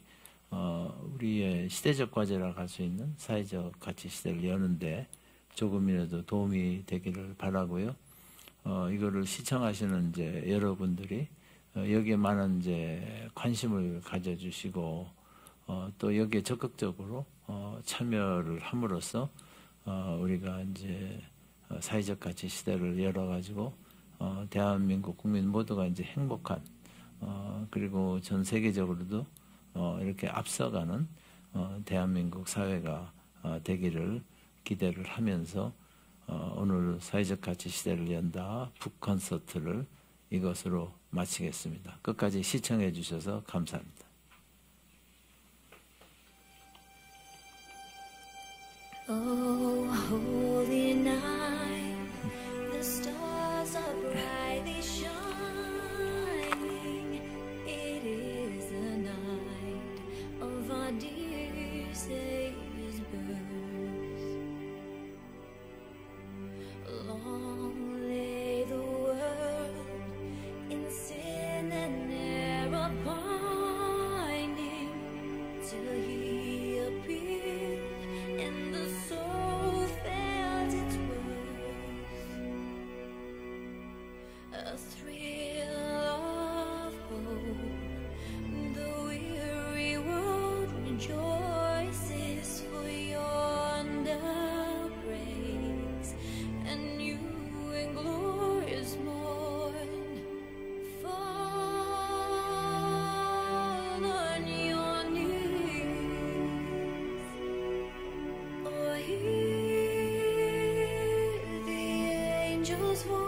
우리의 시대적 과제라고 할 수 있는 사회적 가치 시대를 여는데 조금이라도 도움이 되기를 바라고요. 이거를 시청하시는 이제 여러분들이 여기에 많은 이제 관심을 가져주시고 또 여기에 적극적으로 참여를 함으로써 우리가 이제 사회적 가치 시대를 열어가지고 대한민국 국민 모두가 이제 행복한 그리고 전 세계적으로도 이렇게 앞서가는 대한민국 사회가 되기를 기대를 하면서 오늘 사회적 가치 시대를 연다 북 콘서트를 이것으로 마치겠습니다. 끝까지 시청해 주셔서 감사합니다. Oh, holy night, the stars are brightly shining. It is the night of our dear Savior's birth. Long lay the world in sin and error binding, till He appeared and the soul felt its worth. A thrill of hope, the weary world rejoices, for yonder breaks a new and glorious morn. Fall on your knees, or hear the angel's voice.